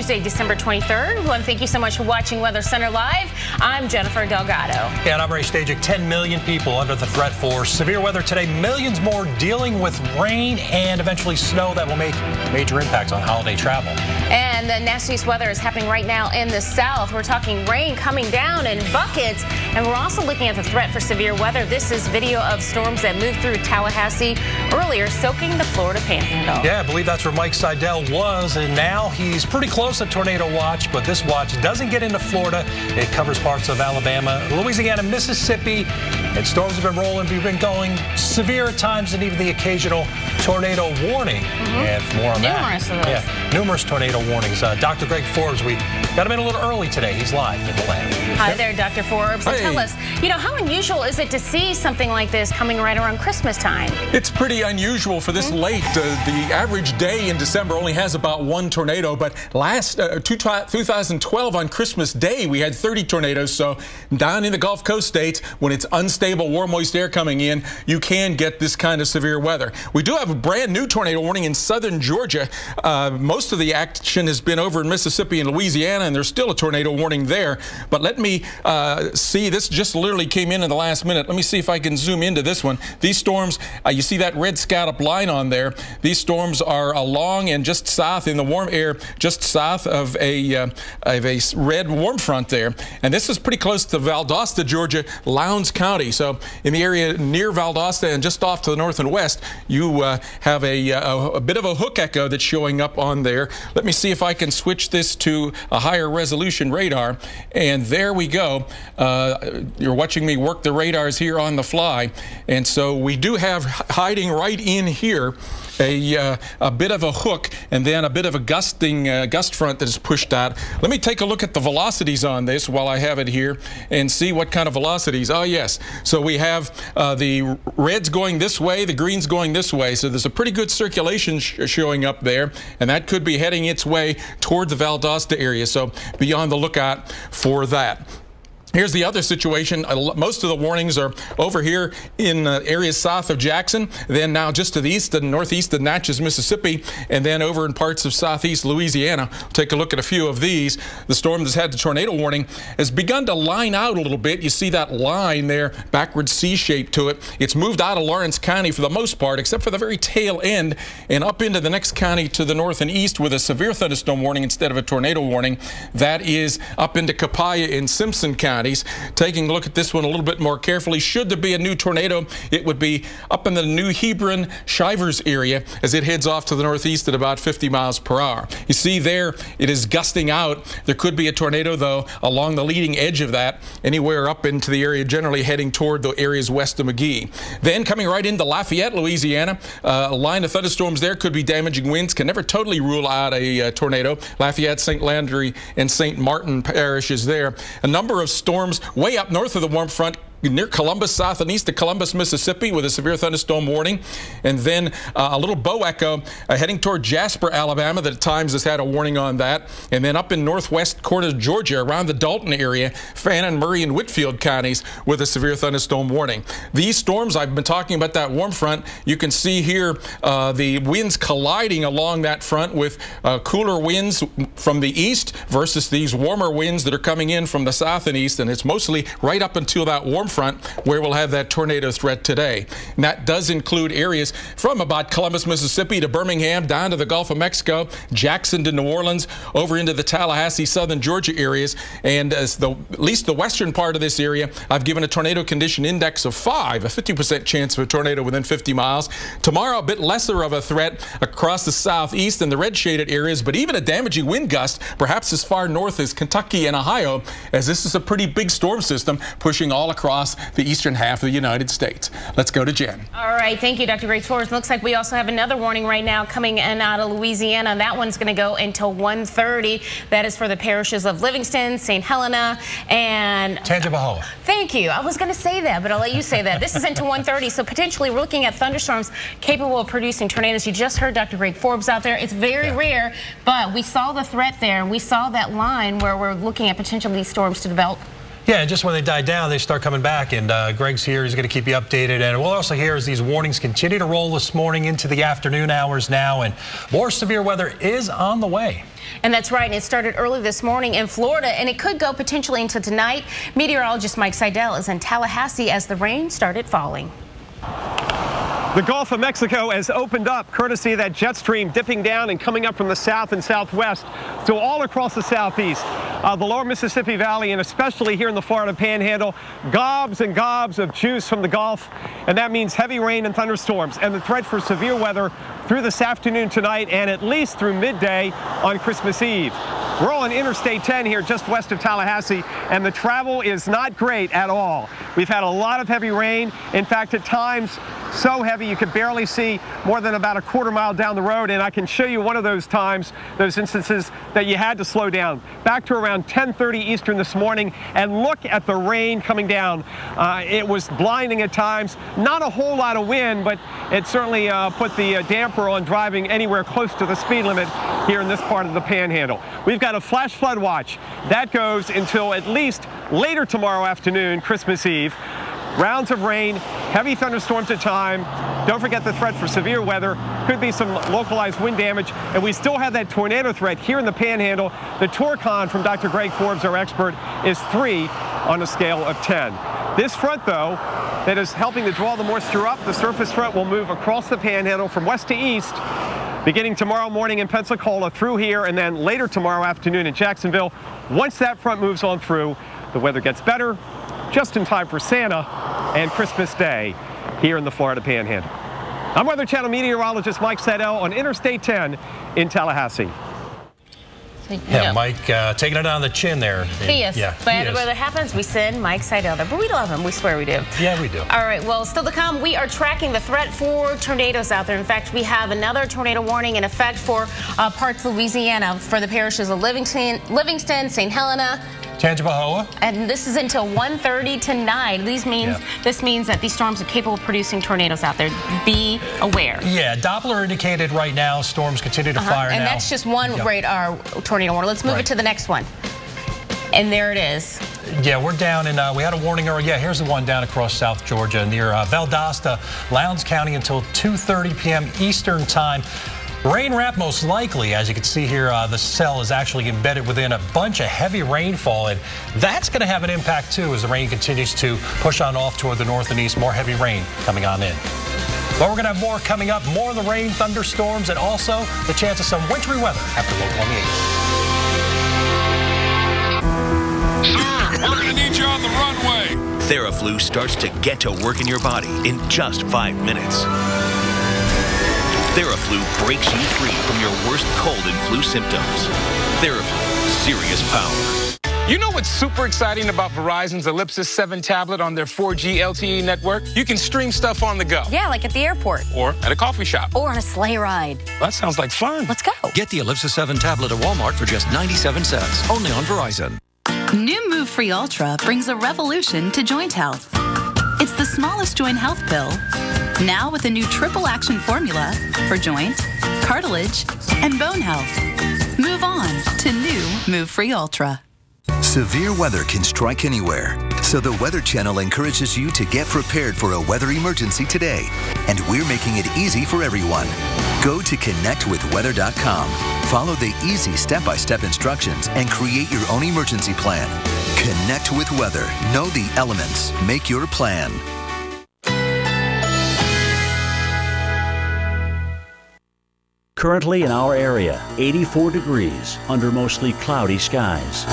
Tuesday, December 23rd. We want to thank you so much for watching Weather Center Live. I'm Jennifer Delgado. Yeah, and I'm Ray Stajic. 10 million people under the threat for severe weather today. Millions more dealing with rain and eventually snow that will make major impacts on holiday travel. And the nastiest weather is happening right now in the south. We're talking rain coming down in buckets. And we're also looking at the threat for severe weather. This is video of storms that moved through Tallahassee earlier, soaking the Florida Panhandle. Yeah, I believe that's where Mike Seidel was. And now he's pretty close to tornado watch. But this watch doesn't get into Florida. It covers parts of Alabama, Louisiana, Mississippi. And storms have been rolling. We've been going severe at times and even the occasional tornado warning. And for more on Numerous that. of those. Yeah, numerous tornado warnings. Dr. Greg Forbes, we got him in a little early today. He's live in the lab. Hi there, Dr. Forbes. Hey. Tell us, how unusual is it to see something like this coming right around Christmas time? It's pretty unusual for this late. The average day in December only has about one tornado, but last 2012 on Christmas Day, we had 30 tornadoes. So down in the Gulf Coast states, when it's unstable, warm, moist air coming in, you can get this kind of severe weather. We do have a brand new tornado warning in southern Georgia. Most of the action has been over in Mississippi and Louisiana, and there's still a tornado warning there. But let me see, this just literally came in the last minute. Let me see if I can zoom into this one. These storms, you see that red scallop line on there. These storms are along and just south in the warm air, just south of a red warm front there. And this is pretty close to Valdosta, Georgia, Lowndes County. So in the area near Valdosta and just off to the north and west, you have a bit of a hook echo that's showing up on there. Let me see if I can switch this to a higher resolution radar. And there we go. You're watching me work the radars here on the fly. And so we do have hiding right in here a bit of a hook and then a bit of a gust front that is pushed out. Let me take a look at the velocities on this while I have it here and see what kind of velocities. Oh, yes. So we have the reds going this way, the greens going this way. So there's a pretty good circulation showing up there, and that could be heading its way toward the Valdosta area. So be on the lookout for that. Here's the other situation. Most of the warnings are over here in areas south of Jackson, then now just to the east and northeast of Natchez, Mississippi, and then over in parts of southeast Louisiana. Take a look at a few of these. The storm that's had the tornado warning has begun to line out a little bit. You see that line there, backward C shape to it. It's moved out of Lawrence County for the most part, except for the very tail end, and up into the next county to the north and east with a severe thunderstorm warning instead of a tornado warning. That is up into Copiah in Simpson County. Taking a look at this one a little bit more carefully, should there be a new tornado, it would be up in the New Hebron, Shivers area as it heads off to the northeast at about 50 miles per hour. You see there, it is gusting out. There could be a tornado, though, along the leading edge of that, anywhere up into the area, generally heading toward the areas west of McGee. Then coming right into Lafayette, Louisiana, a line of thunderstorms there could be damaging winds. Can never totally rule out a tornado. Lafayette, St. Landry, and St. Martin parishes there. A number of storms way up north of the warm front near Columbus, south and east of Columbus, Mississippi, with a severe thunderstorm warning. And then a little bow echo heading toward Jasper, Alabama, that at times has had a warning on that. And then up in northwest corner of Georgia, around the Dalton area, Fannin, Murray, and Whitfield counties with a severe thunderstorm warning. These storms, I've been talking about that warm front. You can see here the winds colliding along that front with cooler winds from the east versus these warmer winds that are coming in from the south and east. And it's mostly right up until that warm front where we'll have that tornado threat today. And that does include areas from about Columbus, Mississippi to Birmingham, down to the Gulf of Mexico, Jackson to New Orleans, over into the Tallahassee, southern Georgia areas. And as at least the western part of this area, I've given a tornado condition index of 5, a 50% chance of a tornado within 50 miles. Tomorrow, a bit lesser of a threat across the southeast and the red shaded areas, but even a damaging wind gust, perhaps as far north as Kentucky and Ohio, as this is a pretty big storm system pushing all across the eastern half of the United States. Let's go to Jen. All right, thank you, Dr. Greg Forbes. Looks like we also have another warning right now coming in out of Louisiana. That one's going to go until 1:30. That is for the parishes of Livingston, St. Helena, and Tangipahoa. Thank you. I was going to say that, but I'll let you say that. This is into 1:30, so potentially we're looking at thunderstorms capable of producing tornadoes. You just heard Dr. Greg Forbes out there. It's very rare, but we saw the threat there. We saw that line where we're looking at potentially these storms to develop. Yeah, and just when they die down, they start coming back. And Greg's here. He's going to keep you updated. And we'll also hear as these warnings continue to roll this morning into the afternoon hours now. And more severe weather is on the way. And that's right. And it started early this morning in Florida, and it could go potentially into tonight. Meteorologist Mike Seidel is in Tallahassee as the rain started falling. The Gulf of Mexico has opened up, courtesy of that jet stream dipping down and coming up from the south and southwest. So all across the southeast, the lower Mississippi Valley, and especially here in the Florida Panhandle, gobs and gobs of juice from the Gulf. And that means heavy rain and thunderstorms and the threat for severe weather through this afternoon tonight and at least through midday on Christmas Eve. We're on Interstate 10 here just west of Tallahassee, and the travel is not great at all. We've had a lot of heavy rain. In fact, at times, so heavy you could barely see more than about a quarter mile down the road, and I can show you one of those times, those instances that you had to slow down. Back to around 10:30 Eastern this morning, and look at the rain coming down. It was blinding at times. Not a whole lot of wind, but it certainly put the damper on driving anywhere close to the speed limit here in this part of the Panhandle. We've got a flash flood watch. That goes until at least later tomorrow afternoon, Christmas Eve. Rounds of rain, heavy thunderstorms at time. Don't forget the threat for severe weather. Could be some localized wind damage. And we still have that tornado threat here in the Panhandle. The Torcon from Dr. Greg Forbes, our expert, is 3 on a scale of 10. This front, though, that is helping to draw the moisture up, the surface front will move across the Panhandle from west to east, beginning tomorrow morning in Pensacola through here, and then later tomorrow afternoon in Jacksonville. Once that front moves on through, the weather gets better, just in time for Santa and Christmas Day here in the Florida Panhandle. I'm Weather Channel meteorologist Mike Seidel on Interstate 10 in Tallahassee. Yeah, Mike taking it on the chin there. He is. Yeah, Bad weather happens, we send Mike Seidel there. But we love him. We swear we do. Yeah, we do. All right, well, still to come, we are tracking the threat for tornadoes out there. In fact, we have another tornado warning in effect for parts of Louisiana for the parishes of Livingston, St. Helena, Tangipahoa. And this is until 1:30 tonight. This means that these storms are capable of producing tornadoes out there. Be aware. Yeah, Doppler indicated right now storms continue to fire now. And that's just one radar tornado warning. Let's move it to the next one. And there it is. Yeah, we're down in, we had a warning earlier. Yeah, here's the one down across South Georgia near Valdosta, Lowndes County until 2:30 p.m. Eastern time. Rain wrap most likely. As you can see here, the cell is actually embedded within a bunch of heavy rainfall, and that's going to have an impact too as the rain continues to push on off toward the north and east. More heavy rain coming on in. But we're going to have more coming up, more of the rain, thunderstorms, and also the chance of some wintry weather after Local on the 8th. Sir, we're going to need you on the runway. Theraflu starts to get to work in your body in just 5 minutes. Theraflu breaks you free from your worst cold and flu symptoms. Theraflu, serious power. You know what's super exciting about Verizon's Ellipsis 7 tablet on their 4G LTE network? You can stream stuff on the go. Yeah, like at the airport. Or at a coffee shop. Or on a sleigh ride. That sounds like fun. Let's go. Get the Ellipsis 7 tablet at Walmart for just 97 cents. Only on Verizon. New Move Free Ultra brings a revolution to joint health. It's the smallest joint health pill, now with a new triple action formula for joint, cartilage, and bone health. Move on to new Move Free Ultra. Severe weather can strike anywhere, so the Weather Channel encourages you to get prepared for a weather emergency today. And we're making it easy for everyone. Go to connectwithweather.com. Follow the easy step-by-step instructions and create your own emergency plan. Connect with weather. Know the elements. Make your plan. Currently in our area, 84 degrees under mostly cloudy skies.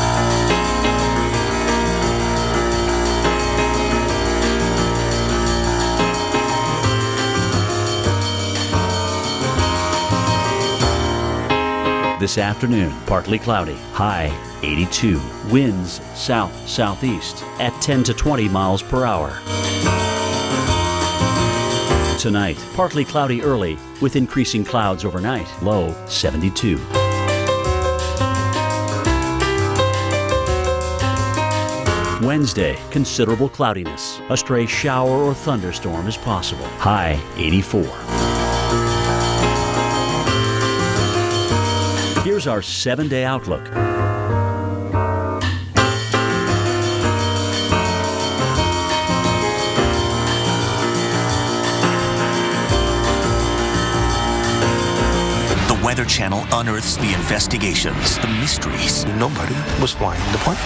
This afternoon, partly cloudy, high 82. Winds south-southeast at 10 to 20 miles per hour. Tonight, partly cloudy early with increasing clouds overnight, low 72. Wednesday, considerable cloudiness. A stray shower or thunderstorm is possible, high 84. Here's our 7-day outlook. Channel unearths the investigations, the mysteries. Nobody was flying the plane.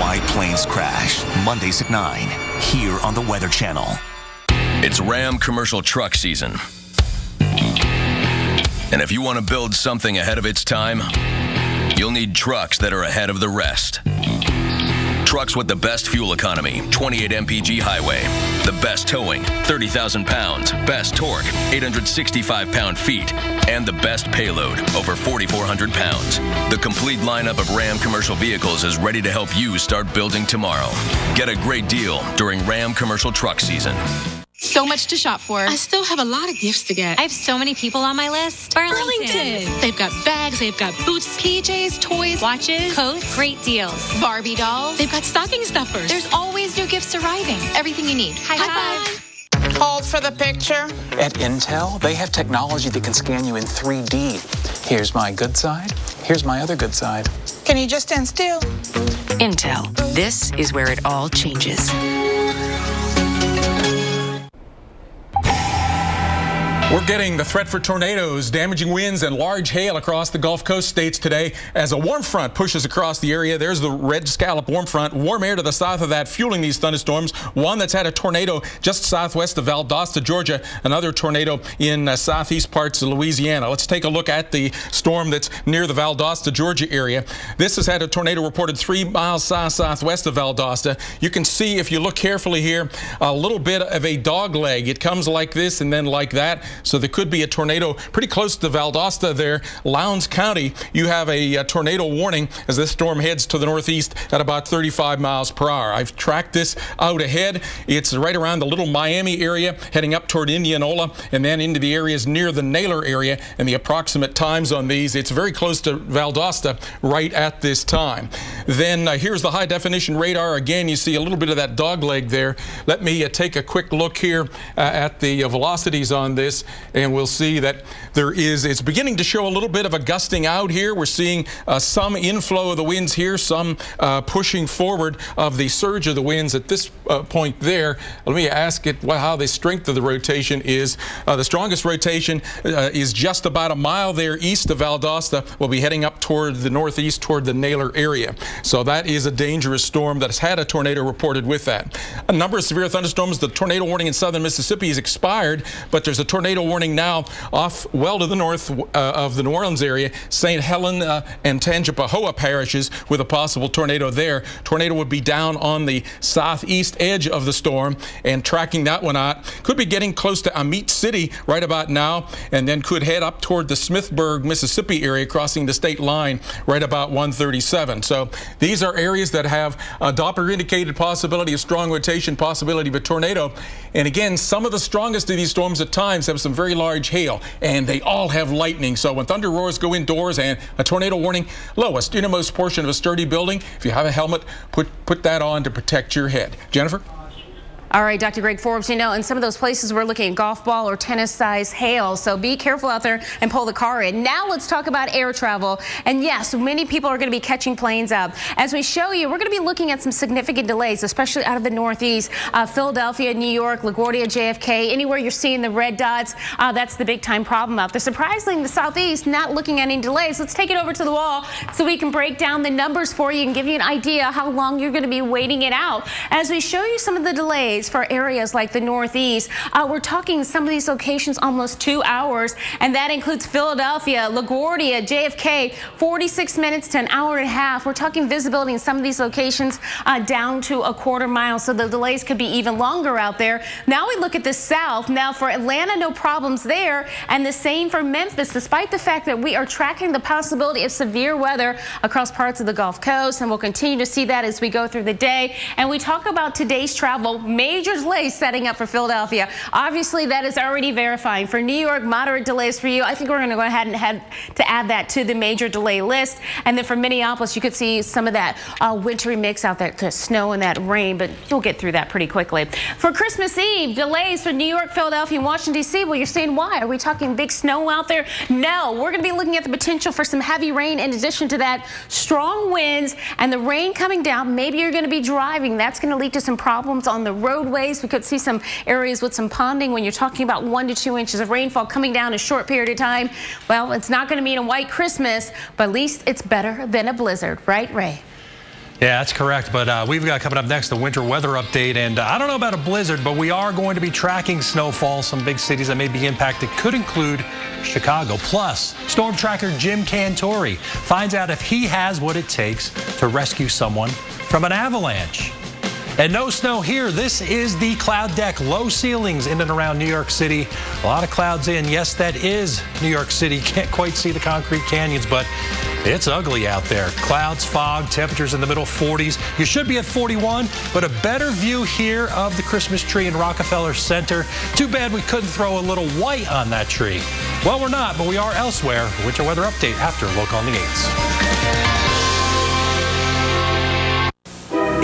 Why planes crash. Mondays at 9, here on the Weather Channel. It's Ram commercial truck season. And if you want to build something ahead of its time, you'll need trucks that are ahead of the rest. Trucks with the best fuel economy, 28 mpg highway, the best towing, 30,000 pounds, best torque, 865 pound-feet, and the best payload, over 4,400 pounds. The complete lineup of Ram commercial vehicles is ready to help you start building tomorrow. Get a great deal during Ram commercial truck season. So much to shop for. I still have a lot of gifts to get. I have so many people on my list. Burlington. They've got bags, they've got boots, PJs, toys, watches, coats, great deals. Barbie dolls. They've got stocking stuffers. There's always new gifts arriving. Everything you need. High five. Hold for the picture. At Intel, they have technology that can scan you in 3D. Here's my good side. Here's my other good side. Can you just stand still? Intel. This is where it all changes. We're getting the threat for tornadoes, damaging winds, and large hail across the Gulf Coast states today as a warm front pushes across the area. There's the red scallop warm front. Warm air to the south of that fueling these thunderstorms. One that's had a tornado just southwest of Valdosta, Georgia. Another tornado in southeast parts of Louisiana. Let's take a look at the storm that's near the Valdosta, Georgia area. This has had a tornado reported 3 miles southwest of Valdosta. You can see, if you look carefully here, a little bit of a dog leg. It comes like this and then like that. So there could be a tornado pretty close to Valdosta there. Lowndes County, you have a tornado warning as this storm heads to the northeast at about 35 miles per hour. I've tracked this out ahead. It's right around the Little Miami area, heading up toward Indianola, and then into the areas near the Naylor area. And the approximate times on these, it's very close to Valdosta right at this time. Then here's the high-definition radar. Again, you see a little bit of that dog leg there. Let me take a quick look here at the velocities on this. And we'll see that it's beginning to show a little bit of a gusting out here. We're seeing some inflow of the winds here, some pushing forward of the surge of the winds at this point there. Let me ask it how the strength of the rotation is. The strongest rotation is just about a mile there east of Valdosta. We'll be heading up toward the northeast, toward the Naylor area. So that is a dangerous storm that has had a tornado reported with that. A number of severe thunderstorms. The tornado warning in southern Mississippi has expired, but there's a tornado warning now off well to the north of the New Orleans area, St. Helena and Tangipahoa parishes, with a possible tornado there. Tornado would be down on the southeast edge of the storm and tracking that one out. Could be getting close to Amite City right about now, and then could head up toward the Smithburg, Mississippi area, crossing the state line right about 1:37. So these are areas that have a Doppler indicated possibility of strong rotation, possibility of a tornado. And again, some of the strongest of these storms at times have some very large hail, and they all have lightning. So when thunder roars, go indoors, and a tornado warning, lowest innermost portion of a sturdy building. If you have a helmet, put that on to protect your head. Jennifer? All right, Dr. Greg Forbes, you know, in some of those places we're looking at golf ball or tennis size hail, so be careful out there and pull the car in. Now let's talk about air travel. And yes, many people are going to be catching planes up. As we show you, we're going to be looking at some significant delays, especially out of the northeast, Philadelphia, New York, LaGuardia, JFK, anywhere you're seeing the red dots, that's the big time problem out there. Surprisingly, the southeast not looking at any delays. Let's take it over to the wall so we can break down the numbers for you and give you an idea how long you're going to be waiting it out. As we show you some of the delays for areas like the northeast, we're talking some of these locations almost 2 hours, and that includes Philadelphia, LaGuardia, JFK, 46 minutes to an hour and a half. We're talking visibility in some of these locations down to a quarter mile, so the delays could be even longer out there. Now we look at the south. Now for Atlanta, no problems there, and the same for Memphis, despite the fact that we are tracking the possibility of severe weather across parts of the Gulf Coast, and we'll continue to see that as we go through the day. And we talk about today's travel, major delays setting up for Philadelphia. Obviously, that is already verifying. For New York, moderate delays for you. I think we're going to go ahead and add that to the major delay list. And then for Minneapolis, you could see some of that wintry mix out there, the snow and that rain, but you'll get through that pretty quickly. For Christmas Eve, delays for New York, Philadelphia, and Washington, D.C. Well, you're saying why? Are we talking big snow out there? No, we're going to be looking at the potential for some heavy rain in addition to that, strong winds and the rain coming down. Maybe you're going to be driving. That's going to lead to some problems on the road roadways. We could see some areas with some ponding. When you're talking about 1 to 2 inches of rainfall coming down in a short period of time, well, it's not going to mean a white Christmas, but at least it's better than a blizzard, right, Ray? Yeah, that's correct. But we've got coming up next the winter weather update. And I don't know about a blizzard, but we are going to be tracking snowfall. Some big cities that may be impacted could include Chicago. Plus, storm tracker Jim Cantori finds out if he has what it takes to rescue someone from an avalanche. And no snow here. This is the cloud deck. Low ceilings in and around New York City. A lot of clouds in. Yes, that is New York City. Can't quite see the concrete canyons, but it's ugly out there. Clouds, fog, temperatures in the middle 40s. You should be at 41, but a better view here of the Christmas tree in Rockefeller Center. Too bad we couldn't throw a little white on that tree. Well, we're not, but we are elsewhere. Winter weather update after Local on the 8s.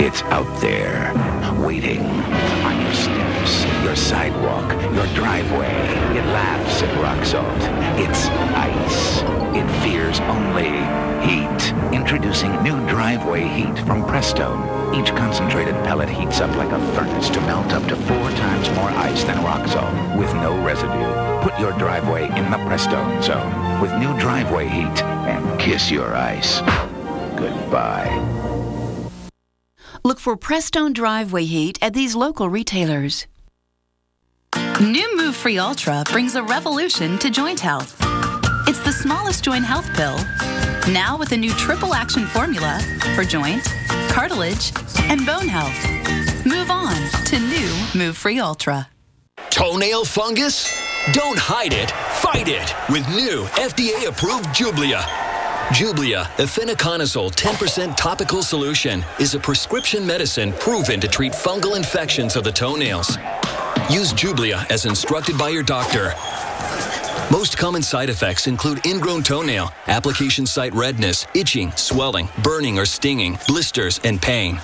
It's out there, waiting on your steps, your sidewalk, your driveway. It laughs at rock salt. It's ice. It fears only heat. Introducing new driveway heat from Prestone. Each concentrated pellet heats up like a furnace to melt up to 4 times more ice than rock salt with no residue. Put your driveway in the Prestone zone with new driveway heat and kiss your ice goodbye. Look for Prestone driveway heat at these local retailers. New Move Free Ultra brings a revolution to joint health. It's the smallest joint health pill, now with a new triple action formula for joint, cartilage, and bone health. Move on to new Move Free Ultra. Toenail fungus? Don't hide it, fight it with new FDA-approved Jublia. Jublia, efinaconazole 10% topical solution, is a prescription medicine proven to treat fungal infections of the toenails. Use Jublia as instructed by your doctor. Most common side effects include ingrown toenail, application site redness, itching, swelling, burning or stinging, blisters, and pain.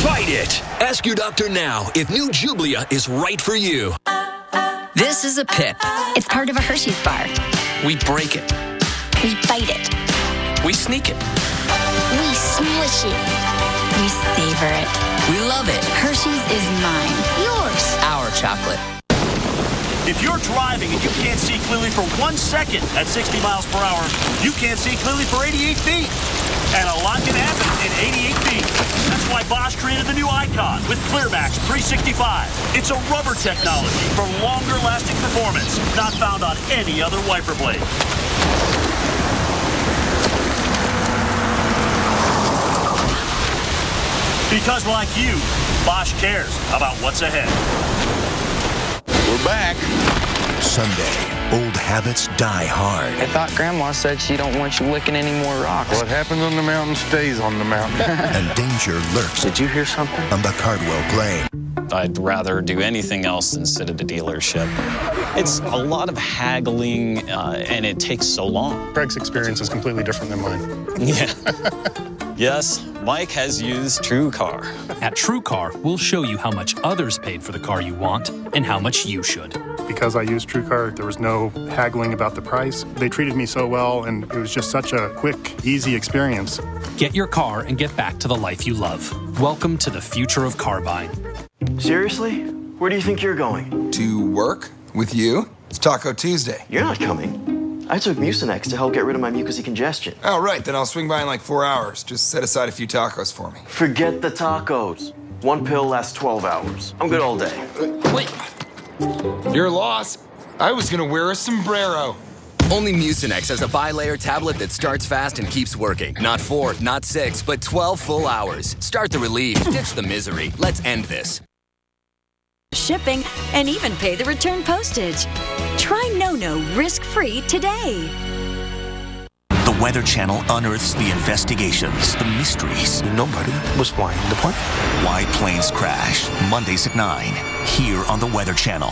Fight it! Ask your doctor now if new Jublia is right for you. This is a pip. It's part of a Hershey's bar. We break it. We bite it. We sneak it. We smush it. We savor it. We love it. Hershey's is mine. Yours. Our chocolate. If you're driving and you can't see clearly for 1 second at 60 miles per hour, you can't see clearly for 88 feet. And a lot can happen in 88 feet. That's why Bosch created the new Icon with ClearMax 365. It's a rubber technology for longer lasting performance, not found on any other wiper blade. Because like you, Bosch cares about what's ahead. We're back. Sunday, old habits die hard. I thought Grandma said she don't want you licking any more rocks. What happens on the mountain stays on the mountain. And danger lurks. Did you hear something? On the Cardwell Plain. I'd rather do anything else than sit at a dealership. It's a lot of haggling, and it takes so long. Craig's experience is completely different than mine. Yeah. Yes, Mike has used TrueCar. At TrueCar, we'll show you how much others paid for the car you want and how much you should. Because I used TrueCar, there was no haggling about the price. They treated me so well, and it was just such a quick, easy experience. Get your car and get back to the life you love. Welcome to the future of car buying. Seriously? Where do you think you're going? To work? With you? It's Taco Tuesday. You're not coming. I took Mucinex to help get rid of my mucousy congestion. Oh, right. Then I'll swing by in like 4 hours. Just set aside a few tacos for me. Forget the tacos. 1 pill lasts 12 hours. I'm good all day. Wait. Your loss. I was gonna wear a sombrero. Only Mucinex has a bi-layer tablet that starts fast and keeps working. Not 4, not 6, but 12 full hours. Start the relief. Ditch the misery. Let's end this. Shipping, and even pay the return postage. Try NoNo risk-free today. The Weather Channel unearths the investigations, the mysteries. Nobody was flying the plane. Why planes crash. Mondays at 9, here on the Weather Channel.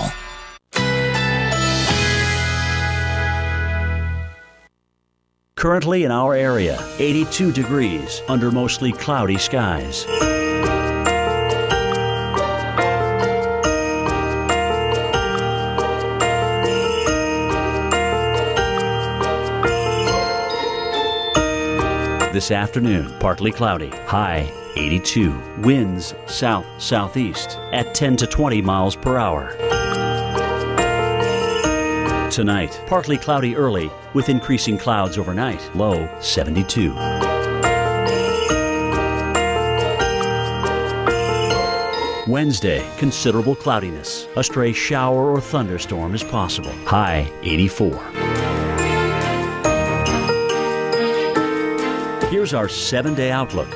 Currently in our area, 82 degrees under mostly cloudy skies. This afternoon, partly cloudy, high 82. Winds south-southeast at 10 to 20 miles per hour. Tonight, partly cloudy early with increasing clouds overnight. Low 72. Wednesday, considerable cloudiness. A stray shower or thunderstorm is possible. High 84. Here's our 7-day outlook.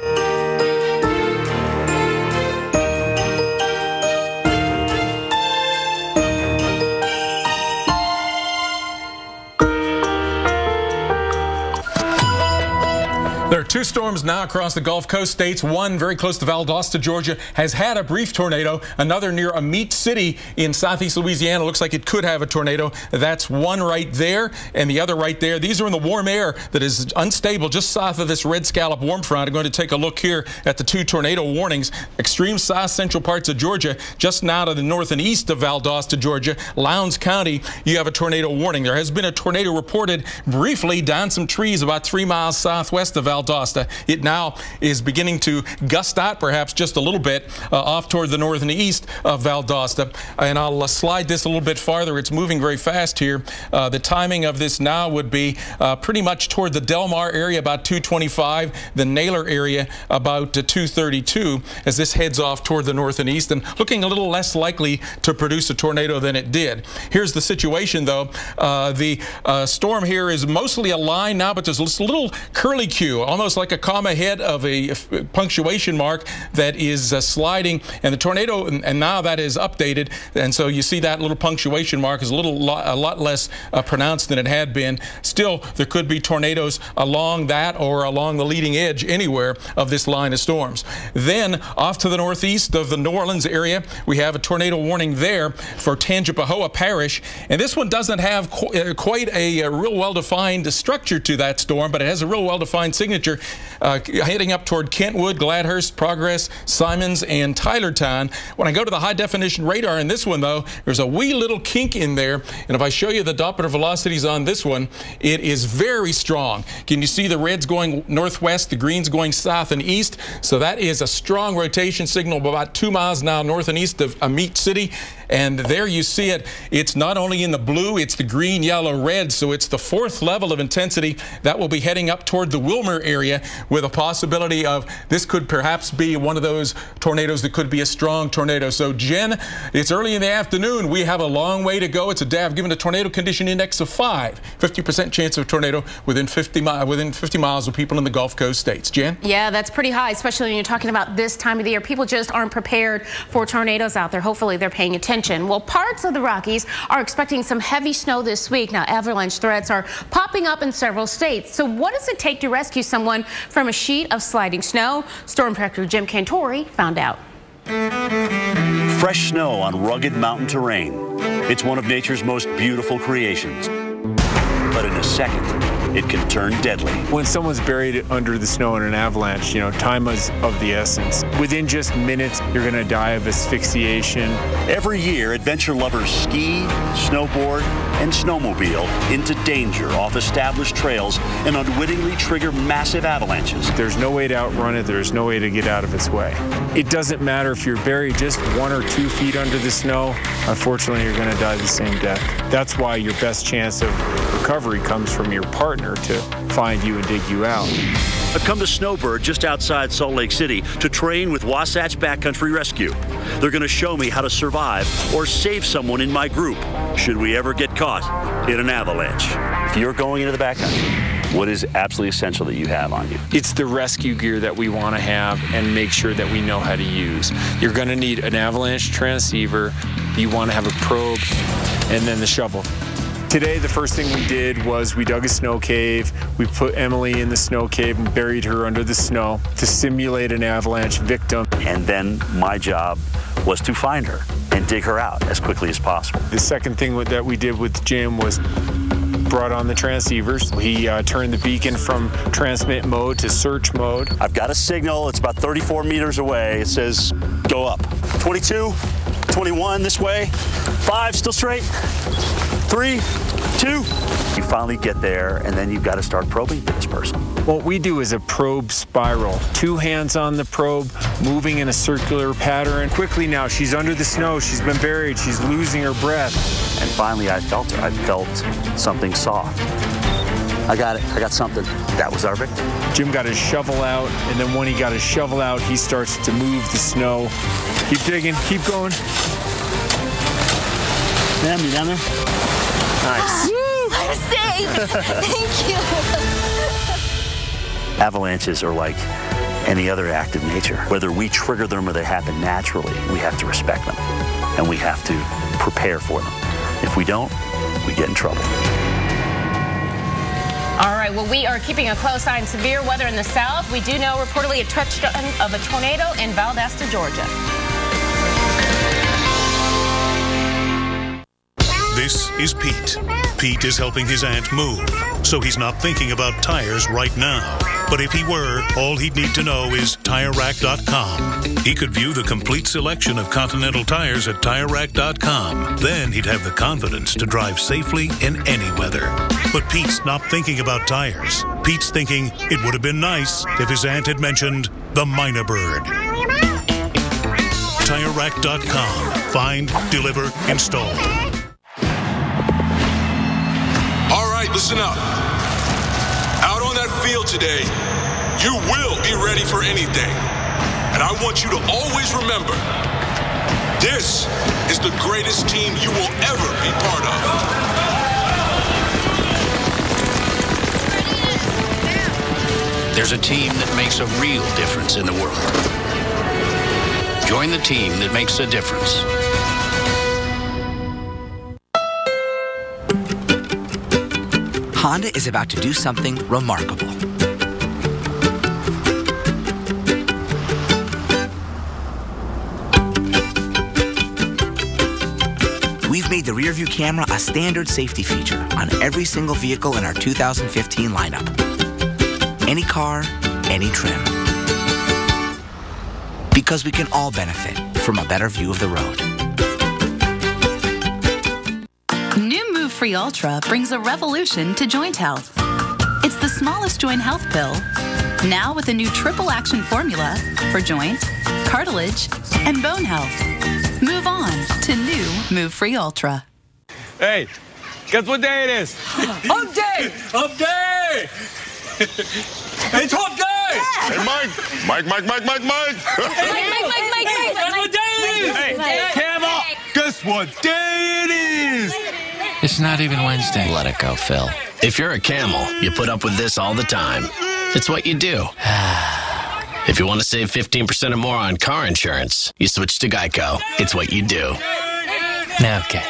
There are 2 storms now across the Gulf Coast states. One very close to Valdosta, Georgia, has had a brief tornado. Another near Amite City in southeast Louisiana looks like it could have a tornado. That's one right there and the other right there. These are in the warm air that is unstable just south of this red scallop warm front. I'm going to take a look here at the 2 tornado warnings. Extreme south central parts of Georgia, just now to the north and east of Valdosta, Georgia. Lowndes County, you have a tornado warning. There has been a tornado reported briefly down some trees about 3 miles southwest of Valdosta. It now is beginning to gust out perhaps just a little bit off toward the north and east of Valdosta. And I'll slide this a little bit farther. It's moving very fast here. The timing of this now would be pretty much toward the Delmar area about 2:25, the Naylor area about 2:32 as this heads off toward the north and east and looking a little less likely to produce a tornado than it did. Here's the situation though. The storm here is mostly a line now, but there's this little curlicue, almost like a comma head of a punctuation mark that is sliding, and the tornado, and now that is updated, and so you see that little punctuation mark is a lot less pronounced than it had been. Still, there could be tornadoes along that or along the leading edge anywhere of this line of storms. Then off to the northeast of the New Orleans area, we have a tornado warning there for Tangipahoa Parish, and this one doesn't have quite a real well-defined structure to that storm, but it has a real well-defined signature heading up toward Kentwood, Gladhurst, Progress, Simons, and Tylertown. When I go to the high-definition radar in this one, though, there's a wee little kink in there, and if I show you the Doppler velocities on this one, it is very strong. Can you see the reds going northwest, the greens going south and east? So that is a strong rotation signal about 2 miles now north and east of Amite City. And there you see it. It's not only in the blue, it's the green, yellow, red. So it's the 4th level of intensity that will be heading up toward the Wilmer area with a possibility of this could perhaps be one of those tornadoes that could be a strong tornado. So Jen, it's early in the afternoon. We have a long way to go. It's a day I've given a tornado condition index of 5. 50% chance of a tornado within 50 miles of people in the Gulf Coast states. Jen? Yeah, that's pretty high, especially when you're talking about this time of the year. People just aren't prepared for tornadoes out there. Hopefully they're paying attention. Well, parts of the Rockies are expecting some heavy snow this week. Now, avalanche threats are popping up in several states. So what does it take to rescue someone from a sheet of sliding snow? Storm Director Jim Cantori found out. Fresh snow on rugged mountain terrain. It's one of nature's most beautiful creations. But in a second, it can turn deadly. When someone's buried under the snow in an avalanche, time is of the essence. Within just minutes, you're going to die of asphyxiation. Every year, adventure lovers ski, snowboard, and snowmobile into danger off established trails and unwittingly trigger massive avalanches. There's no way to outrun it. There's no way to get out of its way. It doesn't matter if you're buried just 1 or 2 feet under the snow. Unfortunately, you're going to die the same death. That's why your best chance of recovery comes from your partner to find you and dig you out. I've come to Snowbird just outside Salt Lake City to train with Wasatch Backcountry Rescue. They're going to show me how to survive or save someone in my group should we ever get caught in an avalanche. If you're going into the backcountry, what is absolutely essential that you have on you? It's the rescue gear that we want to have and make sure that we know how to use. You're going to need an avalanche transceiver. You want to have a probe and then the shovel. Today, the first thing we did was we dug a snow cave. We put Emily in the snow cave and buried her under the snow to simulate an avalanche victim. And then my job was to find her and dig her out as quickly as possible. The second thing that we did with Jim was brought on the transceivers. He turned the beacon from transmit mode to search mode. I've got a signal. It's about 34 meters away. It says go up. 22, 21 this way. 5 still straight. 3, 2. You finally get there, and then you've got to start probing for this person. What we do is a probe spiral. 2 hands on the probe, moving in a circular pattern. Quickly now, she's under the snow. She's been buried. She's losing her breath. And finally, I felt it. I felt something soft. I got it. I got something. That was our victim. Jim got his shovel out, and then when he got his shovel out, he starts to move the snow. Keep digging. Keep going. Damn, you down there? Nice. Woo! I'm safe. Thank you. Avalanches are like any other act of nature. Whether we trigger them or they happen naturally, we have to respect them, and we have to prepare for them. If we don't, we get in trouble. All right, well, we are keeping a close eye on severe weather in the south. We do know reportedly a touchdown of a tornado in Valdosta, Georgia. This is Pete. Pete is helping his aunt move, so he's not thinking about tires right now. But if he were, all he'd need to know is TireRack.com. He could view the complete selection of Continental tires at TireRack.com. Then he'd have the confidence to drive safely in any weather. But Pete's not thinking about tires. Pete's thinking it would have been nice if his aunt had mentioned the Mynah bird. TireRack.com. Find, deliver, install. All right, listen up. Out on that field today, you will be ready for anything. And I want you to always remember, this is the greatest team you will ever be part of. There's a team that makes a real difference in the world. Join the team that makes a difference. Honda is about to do something remarkable. We've made the rear-view camera a standard safety feature on every single vehicle in our 2015 lineup. Any car, any trim. Because we can all benefit from a better view of the road. New Move Free Ultra brings a revolution to joint health. It's the smallest joint health pill, now with a new triple action formula for joint, cartilage, and bone health. Move on to new Move Free Ultra. Hey, guess what day it is? Hump day! Hump day! It's hump day! Hey, Mike! Mike! Hey, Mike! Guess what day it is? Hey, Camel! Guess what day it is? It's not even Wednesday. Let it go, Phil. If you're a camel, you put up with this all the time. It's what you do. If you want to save 15% or more on car insurance, you switch to Geico. It's what you do. Okay.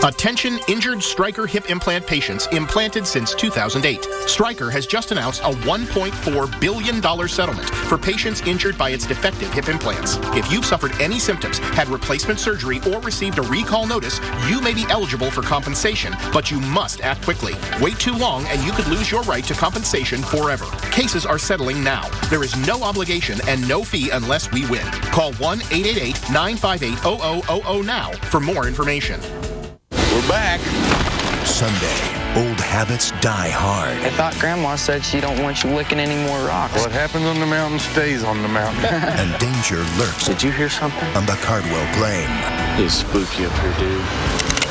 Attention injured Stryker hip implant patients implanted since 2008. Stryker has just announced a $1.4 billion settlement for patients injured by its defective hip implants. If you've suffered any symptoms, had replacement surgery, or received a recall notice, you may be eligible for compensation, but you must act quickly. Wait too long and you could lose your right to compensation forever. Cases are settling now. There is no obligation and no fee unless we win. Call 1-888-958-0000 now for more information. We're back. Sunday, old habits die hard. I thought Grandma said she don't want you licking any more rocks. What happens on the mountain stays on the mountain. And danger lurks. Did you hear something? On the Cardwell Plain. It's spooky up here, dude.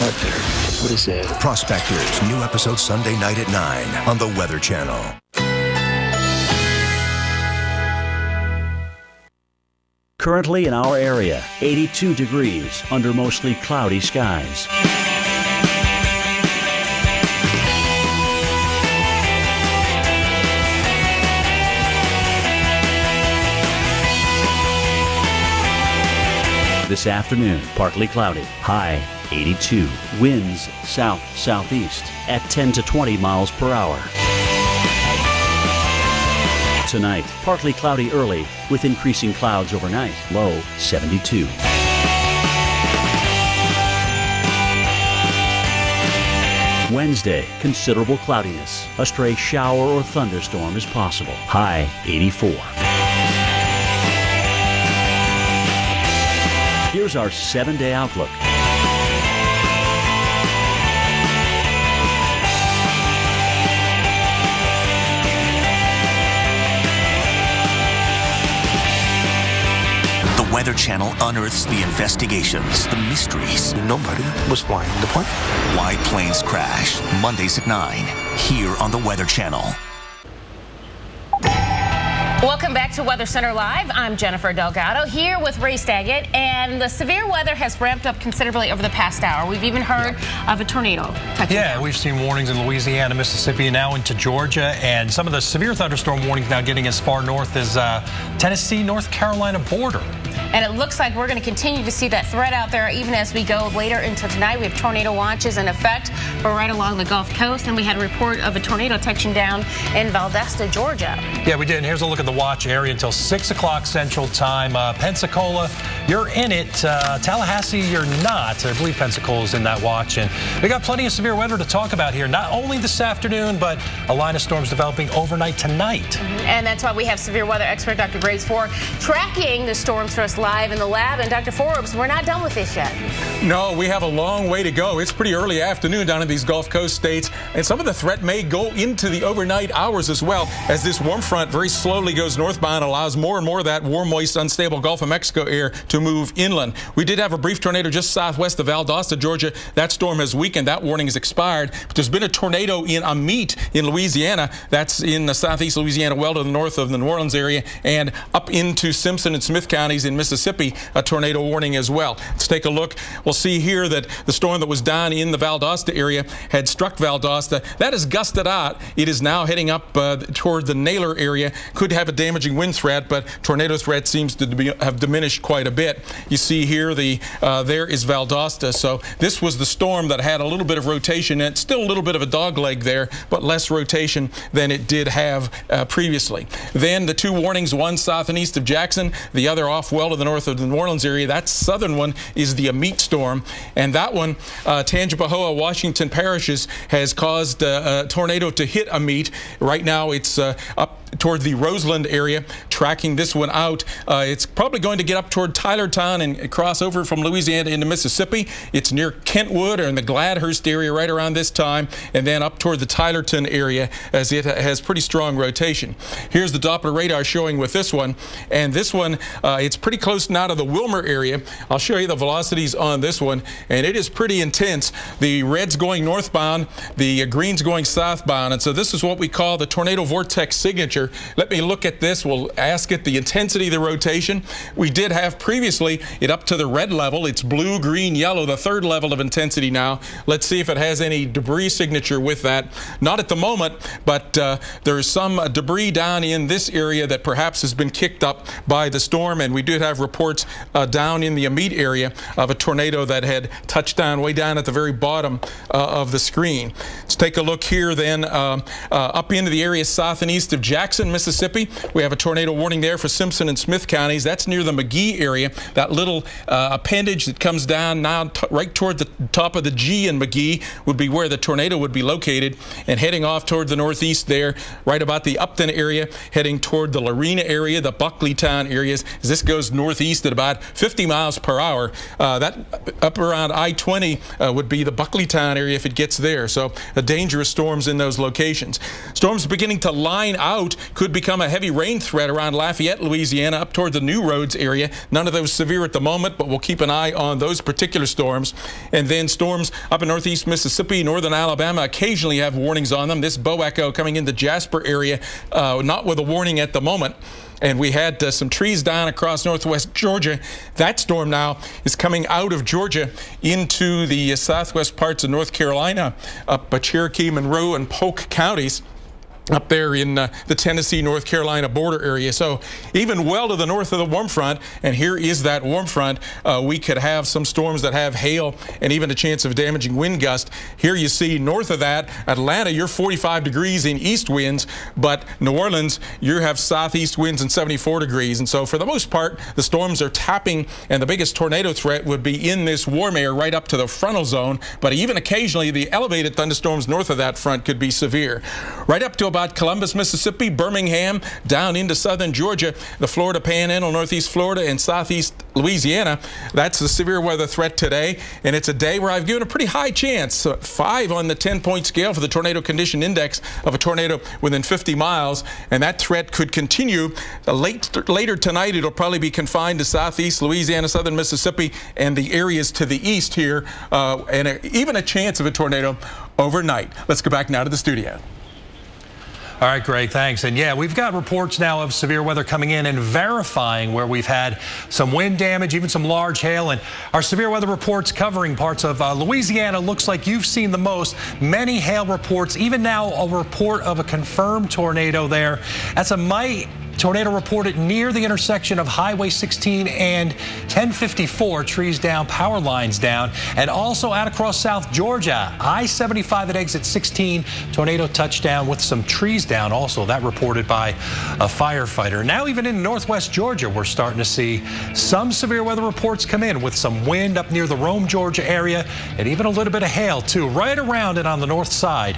Up there. What is that? Prospectors, new episode Sunday night at 9 on the Weather Channel. Currently in our area, 82 degrees under mostly cloudy skies. This afternoon, partly cloudy, high 82, winds south-southeast at 10 to 20 miles per hour. Tonight, partly cloudy early with increasing clouds overnight, low 72. Wednesday, considerable cloudiness. A stray shower or thunderstorm is possible, high 84. Here's our 7-day outlook. Weather Channel unearths the investigations, the mysteries. Nobody was flying the plane. Why planes crash. Mondays at 9, here on the Weather Channel. Welcome back to Weather Center Live. I'm Jennifer Delgado here with Ray Staggett, and the severe weather has ramped up considerably over the past hour. We've even heard of a tornado touching down. We've seen warnings in Louisiana, Mississippi, and now into Georgia, and some of the severe thunderstorm warnings now getting as far north as Tennessee, North Carolina border. And it looks like we're going to continue to see that threat out there even as we go later into tonight. We have tornado watches in effect for right along the Gulf Coast, and we had a report of a tornado touching down in Valdosta, Georgia. Yeah, we did. And here's a look at the watch area until 6 o'clock Central Time. Pensacola, you're in it. Tallahassee, you're not. I believe Pensacola's in that watch. And we got plenty of severe weather to talk about here, not only this afternoon, but a line of storms developing overnight tonight. And that's why we have severe weather expert Dr. Graves for tracking the storms for us live in the lab. And Dr. Forbes, we're not done with this yet. No, we have a long way to go. It's pretty early afternoon down in these Gulf Coast states, and some of the threat may go into the overnight hours as well, as this warm front very slowly goes northbound, allows more and more of that warm, moist, unstable Gulf of Mexico air to move inland. We did have a brief tornado just southwest of Valdosta, Georgia. That storm has weakened. That warning has expired. But there's been a tornado in Amite in Louisiana. That's in the southeast Louisiana, well to the north of the New Orleans area, and up into Simpson and Smith counties in Mississippi, a tornado warning as well. Let's take a look. We'll see here that the storm that was down in the Valdosta area had struck Valdosta. That has gusted out. It is now heading up toward the Naylor area. Could have a damaging wind threat, but tornado threat seems to have diminished quite a bit. You see here, there is Valdosta. So this was the storm that had a little bit of rotation, and still a little bit of a dog leg there, but less rotation than it did have previously. Then the two warnings, one south and east of Jackson, the other off well to the north of the New Orleans area. That southern one is the Amite storm, and that one, Tangipahoa, Washington parishes, has caused a tornado to hit Amite. Right now it's up toward the Roseland area, tracking this one out. It's probably going to get up toward Tylertown and cross over from Louisiana into Mississippi. It's near Kentwood or in the Gladhurst area right around this time, and then up toward the Tylerton area as it has pretty strong rotation. Here's the Doppler radar showing with this one, and this one, it's pretty close now to the Wilmer area. I'll show you the velocities on this one, and it is pretty intense. The red's going northbound, the green's going southbound, and so this is what we call the tornado vortex signature. Let me look at this. We'll ask it the intensity of the rotation. We did have previously it up to the red level. It's blue, green, yellow, the third level of intensity now. Let's see if it has any debris signature with that. Not at the moment, but there's some debris down in this area that perhaps has been kicked up by the storm, and we did have reports down in the Amite area of a tornado that had touched down way down at the very bottom of the screen. Let's take a look here then up into the area south and east of Jackson, Mississippi. We have a tornado warning there for Simpson and Smith counties. That's near the McGee area. That little appendage that comes down now right toward the top of the G in McGee would be where the tornado would be located, and heading off toward the northeast there, right about the Upton area, heading toward the Lorena area, the Buckleytown areas. As this goes northeast at about 50 miles per hour, that up around I-20 would be the Buckleytown area if it gets there. So dangerous storms in those locations. Storms beginning to line out, could become a heavy rain threat around Lafayette, Louisiana, up toward the New Roads area. None of those severe at the moment, but we'll keep an eye on those particular storms. And then storms up in northeast Mississippi, northern Alabama occasionally have warnings on them. This Bow Echo coming into Jasper area, not with a warning at the moment. And we had some trees down across northwest Georgia. That storm now is coming out of Georgia into the southwest parts of North Carolina, up Cherokee, Monroe, and Polk counties, up there in the Tennessee, North Carolina border area. So even well to the north of the warm front, and here is that warm front, we could have some storms that have hail and even a chance of damaging wind gust. Here you see north of that, Atlanta, you're 45 degrees in east winds, but New Orleans, you have southeast winds and 74 degrees. And so for the most part, the storms are tapping, and the biggest tornado threat would be in this warm air right up to the frontal zone. But even occasionally, the elevated thunderstorms north of that front could be severe. Right up to about Columbus, Mississippi, Birmingham, down into southern Georgia, the Florida Panhandle, northeast Florida, and southeast Louisiana. That's the severe weather threat today, and it's a day where I've given a pretty high chance, 5 on the 10-point scale for the tornado condition index of a tornado within 50 miles, and that threat could continue. Later tonight, it'll probably be confined to southeast Louisiana, southern Mississippi, and the areas to the east here, and even a chance of a tornado overnight. Let's go back now to the studio. All right, Greg, thanks. And yeah, we've got reports now of severe weather coming in and verifying where we've had some wind damage, even some large hail. And our severe weather reports covering parts of Louisiana looks like you've seen the most. Many hail reports, even now a report of a confirmed tornado there. That's a Mite tornado reported near the intersection of Highway 16 and 1054. Trees down, power lines down, and also out across South Georgia. I-75 at exit 16. Tornado touchdown with some trees down. Also, that reported by a firefighter. Now, even in northwest Georgia, we're starting to see some severe weather reports come in with some wind up near the Rome, Georgia area, and even a little bit of hail too, right around it on the north side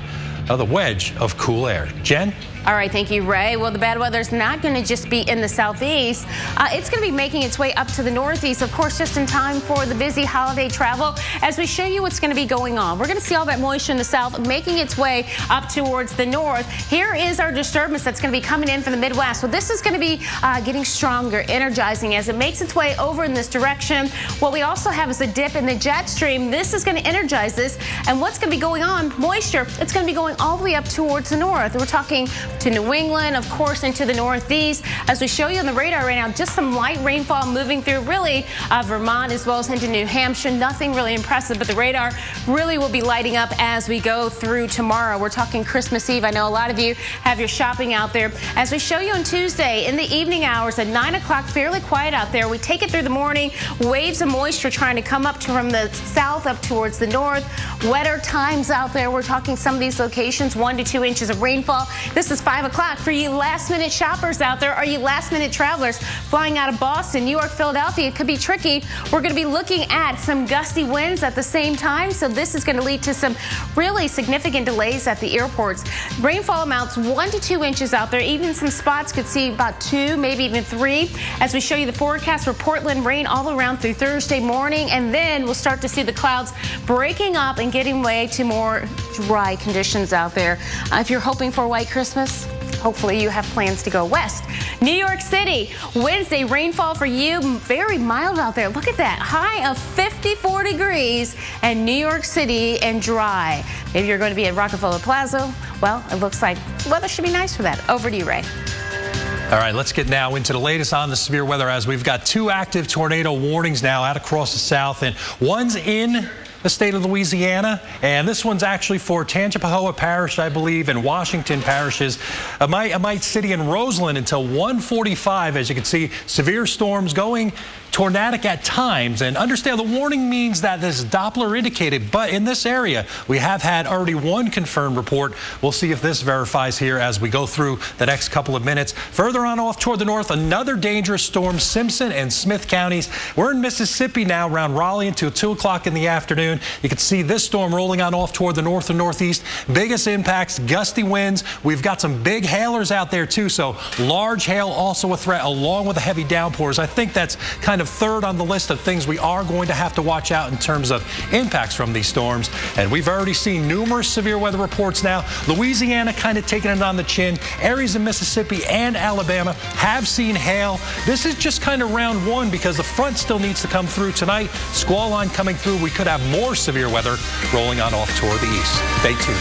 of the wedge of cool air. Jen? All right, thank you, Ray. Well, the bad weather's not going to just be in the southeast. It's going to be making its way up to the northeast, of course, just in time for the busy holiday travel. As we show you what's going to be going on, we're going to see all that moisture in the south making its way up towards the north. Here is our disturbance that's going to be coming in from the Midwest. So this is going to be getting stronger, energizing as it makes its way over in this direction. What we also have is a dip in the jet stream. This is going to energize this. And what's going to be going on? Moisture. It's going to be going all the way up towards the north. We're talking to New England, of course, into the northeast. As we show you on the radar right now, just some light rainfall moving through really Vermont as well as into New Hampshire. Nothing really impressive, but the radar really will be lighting up as we go through tomorrow. We're talking Christmas Eve. I know a lot of you have your shopping out there. As we show you on Tuesday in the evening hours at 9 o'clock, fairly quiet out there. We take it through the morning. Waves of moisture trying to come up from the south up towards the north. Wetter times out there. We're talking some of these locations, 1 to 2 inches of rainfall. This is 5 o'clock for you last-minute shoppers out there. Are you last-minute travelers flying out of Boston, New York, Philadelphia? It could be tricky. We're going to be looking at some gusty winds at the same time, so this is going to lead to some really significant delays at the airports. Rainfall amounts 1 to 2 inches out there. Even some spots could see about 2, maybe even 3. As we show you the forecast for Portland, rain all around through Thursday morning, and then we'll start to see the clouds breaking up and getting way to more dry conditions out there. If you're hoping for a white Christmas, hopefully you have plans to go west. New York City, Wednesday, rainfall for you, very mild out there. Look at that, high of 54 degrees and New York City and dry. Maybe you're going to be at Rockefeller Plaza. Well, it looks like the weather should be nice for that. Over to you, Ray. All right, let's get now into the latest on the severe weather as we've got 2 active tornado warnings now out across the south, and one's in the state of Louisiana, and this one's actually for Tangipahoa Parish, I believe, and Washington parishes. Mite City and Roseland until 1:45. As you can see, severe storms going tornadic at times, and understand the warning means that this is Doppler indicated, but in this area we have had already 1 confirmed report. We'll see if this verifies here as we go through the next couple of minutes. Further on off toward the north, another dangerous storm, Simpson and Smith counties. We're in Mississippi now around Raleigh until 2 o'clock in the afternoon. You can see this storm rolling on off toward the north and northeast. Biggest impacts, gusty winds. We've got some big hailers out there too, so large hail also a threat along with the heavy downpours. I think that's kind of third on the list of things we are going to have to watch out in terms of impacts from these storms. And we've already seen numerous severe weather reports now. Louisiana kind of taking it on the chin. Areas in Mississippi and Alabama have seen hail. This is just kind of round 1 because the front still needs to come through tonight. Squall line coming through. We could have more severe weather rolling on off toward the east. Stay tuned.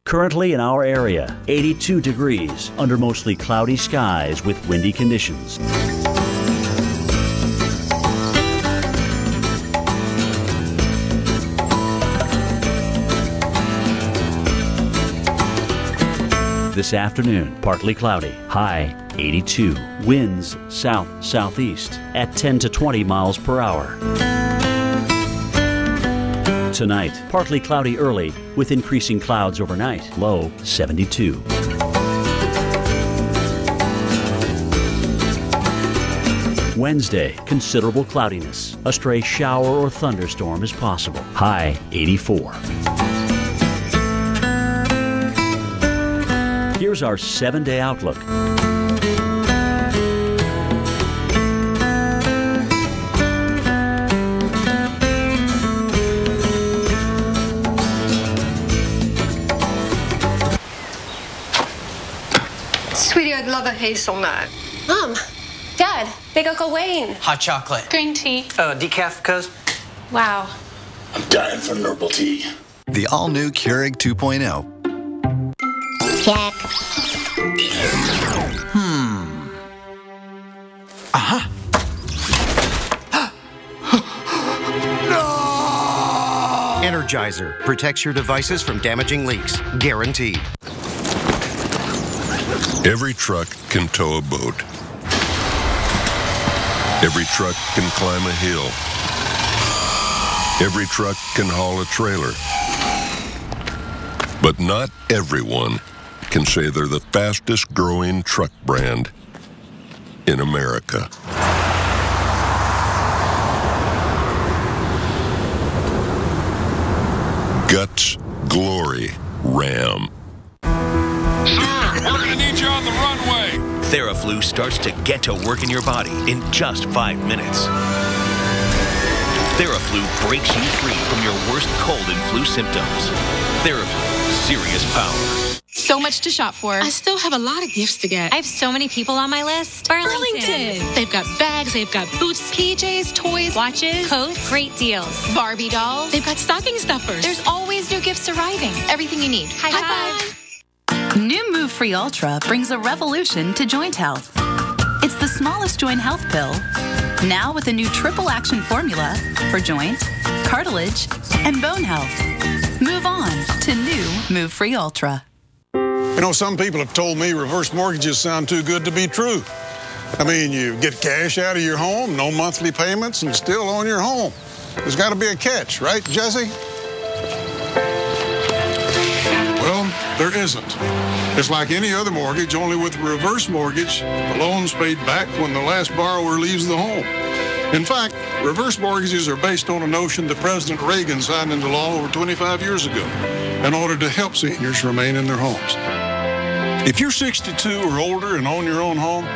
Currently in our area, 82 degrees under mostly cloudy skies with windy conditions. This afternoon, partly cloudy, high 82. Winds south-southeast at 10 to 20 miles per hour. Tonight, partly cloudy early with increasing clouds overnight, low 72. Wednesday, considerable cloudiness. A stray shower or thunderstorm is possible. High 84. Here's our 7-day outlook. Sweetie, I'd love a hazelnut. Mom, Dad, Big Uncle Wayne. Hot chocolate. Green tea. Decaf, cuz? Wow. I'm dying for herbal tea. The all-new Keurig 2.0. Check. Energizer protects your devices from damaging leaks. Guaranteed. Every truck can tow a boat. Every truck can climb a hill. Every truck can haul a trailer. But not everyone can say they're the fastest growing truck brand in America. Guts Glory Ram. Sir, we're gonna need you on the runway. TheraFlu starts to get to work in your body in just 5 minutes. TheraFlu breaks you free from your worst cold and flu symptoms. TheraFlu, serious power. So much to shop for. I still have a lot of gifts to get. I have so many people on my list. Burlington. They've got bags, they've got boots, PJs, toys, Watches, coats, great deals. Barbie dolls. They've got stocking stuffers. There's always new gifts arriving. everything you need. High five. New Move Free Ultra brings a revolution to joint health. It's the smallest joint health pill, now with a new triple action formula for joint, cartilage, and bone health. Move on to new Move Free Ultra. You know, some people have told me reverse mortgages sound too good to be true. I mean, you get cash out of your home, no monthly payments, and still own your home. There's got to be a catch, right, Jesse? Well, there isn't. It's like any other mortgage, only with a reverse mortgage, the loan's paid back when the last borrower leaves the home. In fact, reverse mortgages are based on a notion that President Reagan signed into law over 25 years ago in order to help seniors remain in their homes. If you're 62 or older and own your own home,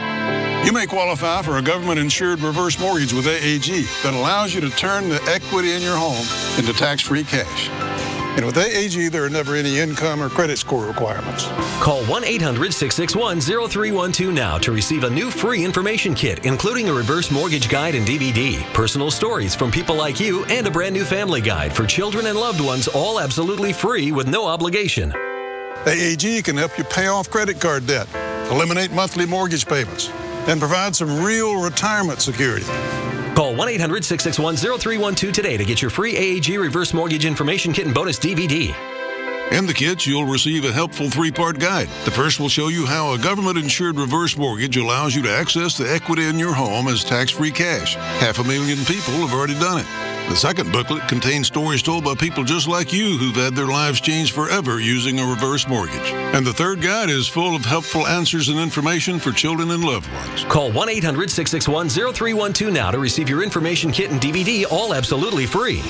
you may qualify for a government-insured reverse mortgage with AAG that allows you to turn the equity in your home into tax-free cash. And with AAG, there are never any income or credit score requirements. Call 1-800-661-0312 now to receive a new free information kit, including a reverse mortgage guide and DVD, personal stories from people like you, and a brand new family guide for children and loved ones, all absolutely free with no obligation. AAG can help you pay off credit card debt, eliminate monthly mortgage payments, and provide some real retirement security. Call 1-800-661-0312 today to get your free AAG reverse mortgage information kit and bonus DVD. In the kits, you'll receive a helpful 3-part guide. The first will show you how a government-insured reverse mortgage allows you to access the equity in your home as tax-free cash. 500,000 people have already done it. The second booklet contains stories told by people just like you who've had their lives changed forever using a reverse mortgage. And the third guide is full of helpful answers and information for children and loved ones. Call 1-800-661-0312 now to receive your information kit and DVD, all absolutely free.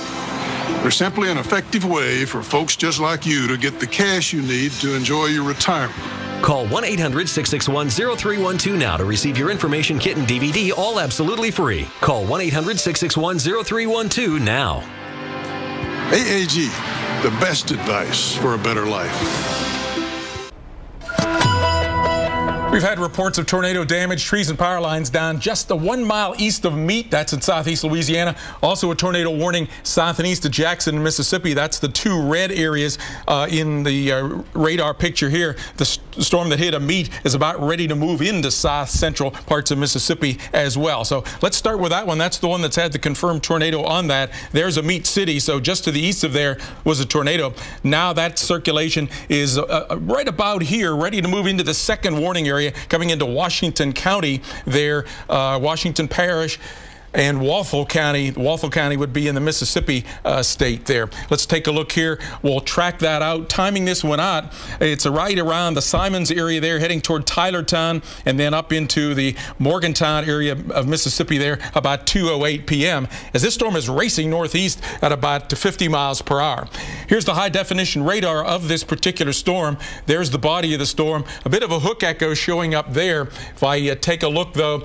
They're simply an effective way for folks just like you to get the cash you need to enjoy your retirement. Call 1-800-661-0312 now to receive your information kit and DVD, all absolutely free. Call 1-800-661-0312 now. AAG, the best advice for a better life. We've had reports of tornado damage, trees and power lines down just 1 mile east of Meat. That's in southeast Louisiana. Also a tornado warning south and east of Jackson, Mississippi. That's the 2 red areas in the radar picture here. The storm that hit a Meat is about ready to move into south central parts of Mississippi as well. So let's start with that one. That's the one that's had the confirmed tornado on that. There's a Meat City. So just to the east of there was a tornado. Now that circulation is right about here, ready to move into the second warning area, coming into Washington County there, Washington Parish, and Walthall County. Walthall County would be in the Mississippi state there. Let's take a look here. We'll track that out. Timing this one out, it's right around the Simons area there, heading toward Tylertown, and then up into the Morgantown area of Mississippi there about 2:08 p.m. as this storm is racing northeast at about 50 miles per hour. Here's the high-definition radar of this particular storm. There's the body of the storm. A bit of a hook echo showing up there. If I take a look, though,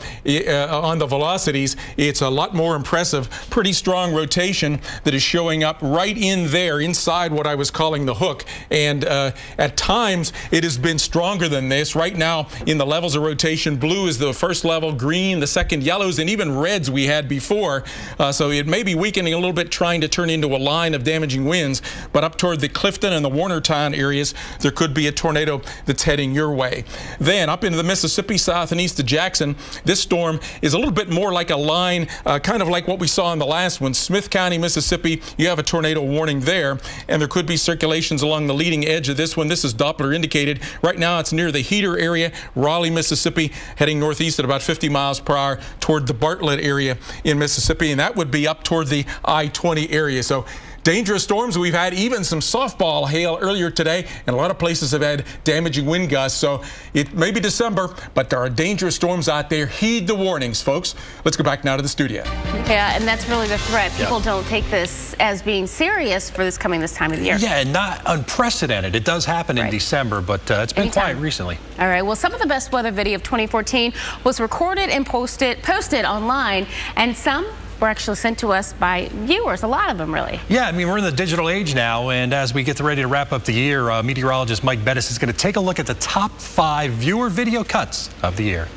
on the velocities, it's a lot more impressive. Pretty strong rotation that is showing up right in there, inside what I was calling the hook. And at times, it has been stronger than this. Right now, in the levels of rotation, blue is the first level, green the second, yellows, and even reds we had before. So it may be weakening a little bit, trying to turn into a line of damaging winds. But up toward the Clifton and the Warnertown areas, there could be a tornado that's heading your way. Then up into the Mississippi south and east of Jackson, this storm is a little bit more like a line, kind of like what we saw in the last one. Smith County, Mississippi, you have a tornado warning there, and there could be circulations along the leading edge of this one. This is Doppler indicated. Right now it's near the Heater area, Raleigh, Mississippi, heading northeast at about 50 miles per hour toward the Bartlett area in Mississippi, and that would be up toward the I-20 area. So dangerous storms. We've had even some softball hail earlier today, and a lot of places have had damaging wind gusts. So it may be December, but there are dangerous storms out there. Heed the warnings, folks. Let's go back now to the studio. Yeah, and that's really the threat. People don't take this as being serious for this time of the year. Yeah, and not unprecedented. It does happen in December, but it's been quiet recently. All right. Well, some of the best weather video of 2014 was recorded and posted online, and some were actually sent to us by viewers, a lot of them, really. Yeah, I mean, we're in the digital age now, and as we get ready to wrap up the year, meteorologist Mike Bettis is going to take a look at the top 5 viewer video cuts of the year.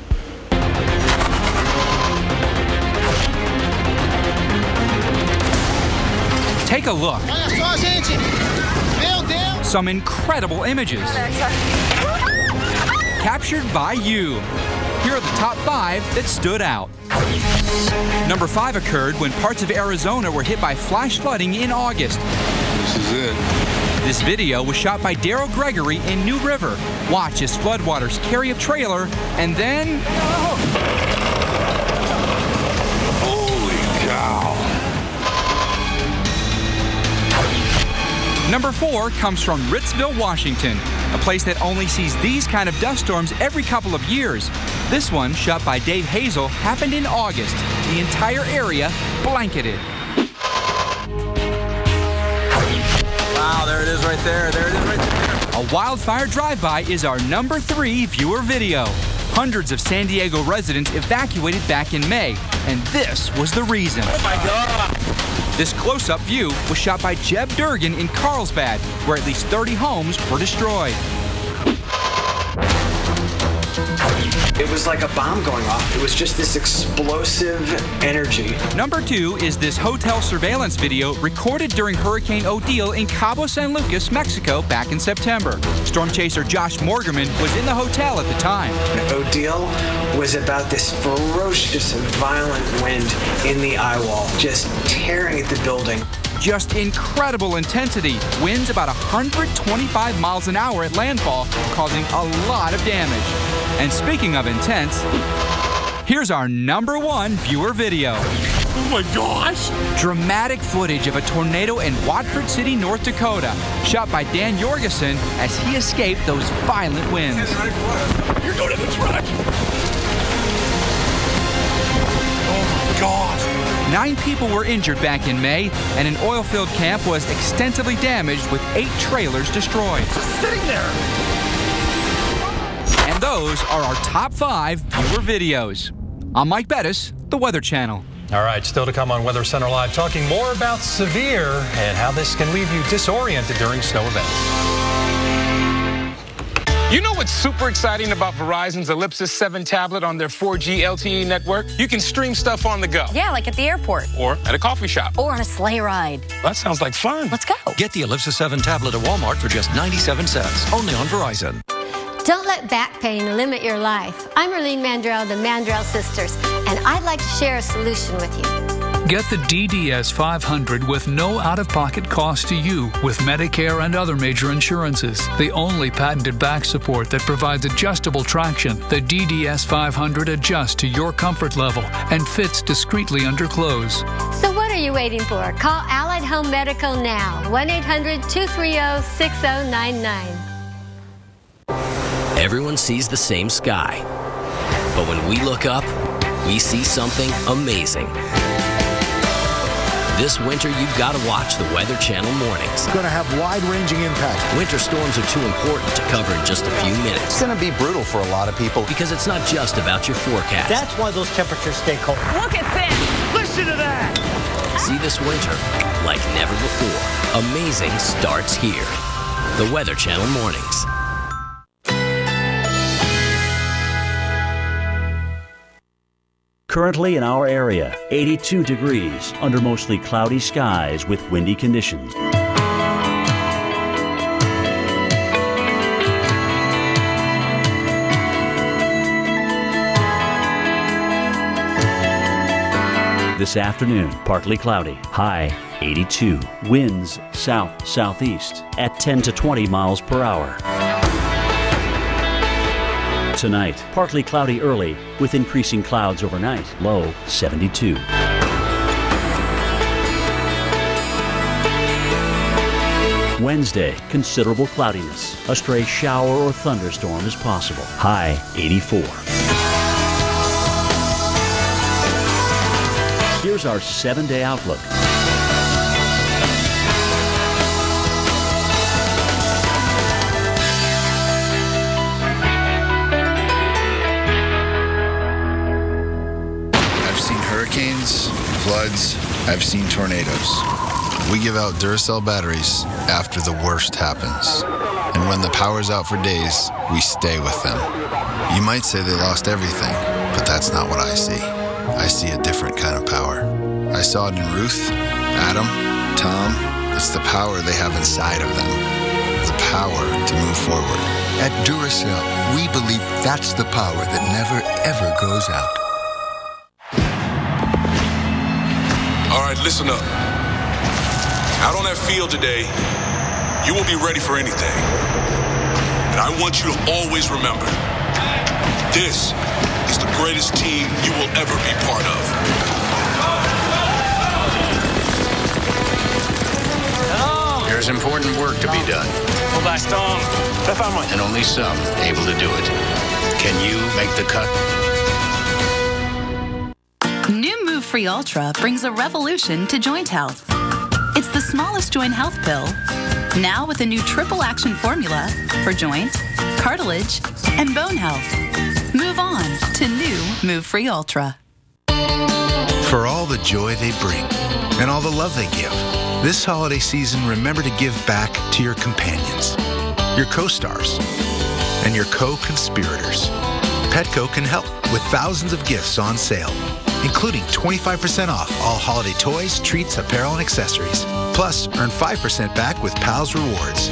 Take a look. Some incredible images captured by you. Here are the top 5 that stood out. Number 5 occurred when parts of Arizona were hit by flash flooding in August. This is it. This video was shot by Daryl Gregory in New River. Watch as floodwaters carry a trailer and then... Holy cow. Number 4 comes from Ritzville, Washington, a place that only sees these kind of dust storms every couple of years. This one, shot by Dave Hazel, happened in August. The entire area blanketed. Wow, there it is right there. There it is right there. A wildfire drive-by is our number 3 viewer video. Hundreds of San Diego residents evacuated back in May, and this was the reason. Oh my God! This close-up view was shot by Jeb Durgan in Carlsbad, where at least 30 homes were destroyed. It was like a bomb going off. It was just this explosive energy. Number 2 is this hotel surveillance video recorded during Hurricane Odile in Cabo San Lucas, Mexico back in September. Storm chaser Josh Morgerman was in the hotel at the time. Odile was about this ferocious, violent wind in the eye wall, just tearing at the building. Just incredible intensity. Winds about 125 miles an hour at landfall, causing a lot of damage. And speaking of intense, here's our number 1 viewer video. Oh my gosh! Dramatic footage of a tornado in Watford City, North Dakota, shot by Dan Jorgensen as he escaped those violent winds. You're going to the truck! Oh my gosh! 9 people were injured back in May, and an oil-filled camp was extensively damaged with 8 trailers destroyed. Just sitting there! And those are our top 5 viewer videos. I'm Mike Bettis, the Weather Channel. All right, still to come on Weather Center Live, talking more about severe and how this can leave you disoriented during snow events. You know what's super exciting about Verizon's Ellipsis 7 tablet on their 4G LTE network? You can stream stuff on the go. Yeah, like at the airport. Or at a coffee shop. Or on a sleigh ride. That sounds like fun. Let's go. Get the Ellipsis 7 tablet at Walmart for just 97 cents. Only on Verizon. Don't let back pain limit your life. I'm Arlene Mandrell, the Mandrell Sisters, and I'd like to share a solution with you. Get the DDS 500 with no out-of-pocket cost to you with Medicare and other major insurances. The only patented back support that provides adjustable traction. The DDS 500 adjusts to your comfort level and fits discreetly under clothes. So what are you waiting for? Call Allied Home Medical now. 1-800-230-6099. Everyone sees the same sky. But when we look up, we see something amazing. This winter, you've got to watch the Weather Channel mornings. It's going to have wide-ranging impacts. Winter storms are too important to cover in just a few minutes. It's going to be brutal for a lot of people. Because it's not just about your forecast. That's why those temperatures stay cold. Look at this! Listen to that! See this winter like never before. Amazing starts here. The Weather Channel mornings. Currently in our area, 82 degrees under mostly cloudy skies with windy conditions. This afternoon, partly cloudy, high 82. Winds south-southeast at 10 to 20 miles per hour. Tonight, partly cloudy early with increasing clouds overnight, low 72. Wednesday, considerable cloudiness. A stray shower or thunderstorm is possible, high 84. Here's our 7-day outlook. Hurricanes, floods, I've seen tornadoes. We give out Duracell batteries after the worst happens. And when the power's out for days, we stay with them. You might say they lost everything, but that's not what I see. I see a different kind of power. I saw it in Ruth, Adam, Tom. It's the power they have inside of them. The power to move forward. At Duracell, we believe that's the power that never, ever goes out. All right, listen up. Out on that field today, you will be ready for anything. And I want you to always remember, this is the greatest team you will ever be part of. There's important work to be done. And only some able to do it. Can you make the cut? New Move Free Ultra brings a revolution to joint health. It's the smallest joint health pill, now with a new triple action formula for joint, cartilage, and bone health. Move on to new Move Free Ultra. For all the joy they bring and all the love they give, this holiday season, remember to give back to your companions, your co-stars, and your co-conspirators. Petco can help with thousands of gifts on sale, including 25% off all holiday toys, treats, apparel, and accessories. Plus, earn 5% back with Pals Rewards.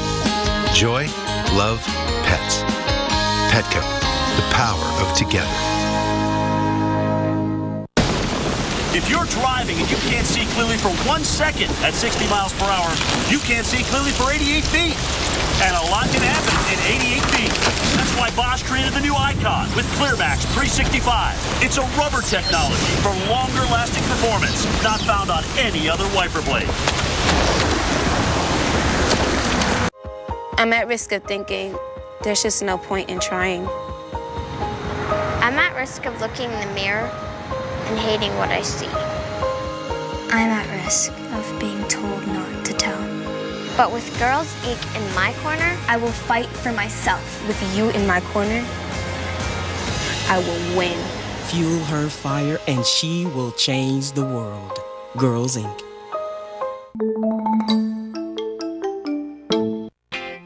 Joy, love, pets. Petco, the power of together. If you're driving and you can't see clearly for 1 second at 60 miles per hour, you can't see clearly for 88 feet. And a lot can happen in 88 feet. That's why Bosch created the new Icon with ClearMax 365. It's a rubber technology for longer lasting performance, not found on any other wiper blade. I'm at risk of thinking there's just no point in trying. I'm at risk of looking in the mirror and hating what I see. I'm at risk of being told not to tell. But with Girls Inc. in my corner, I will fight for myself. With you in my corner, I will win. Fuel her fire and she will change the world. Girls Inc.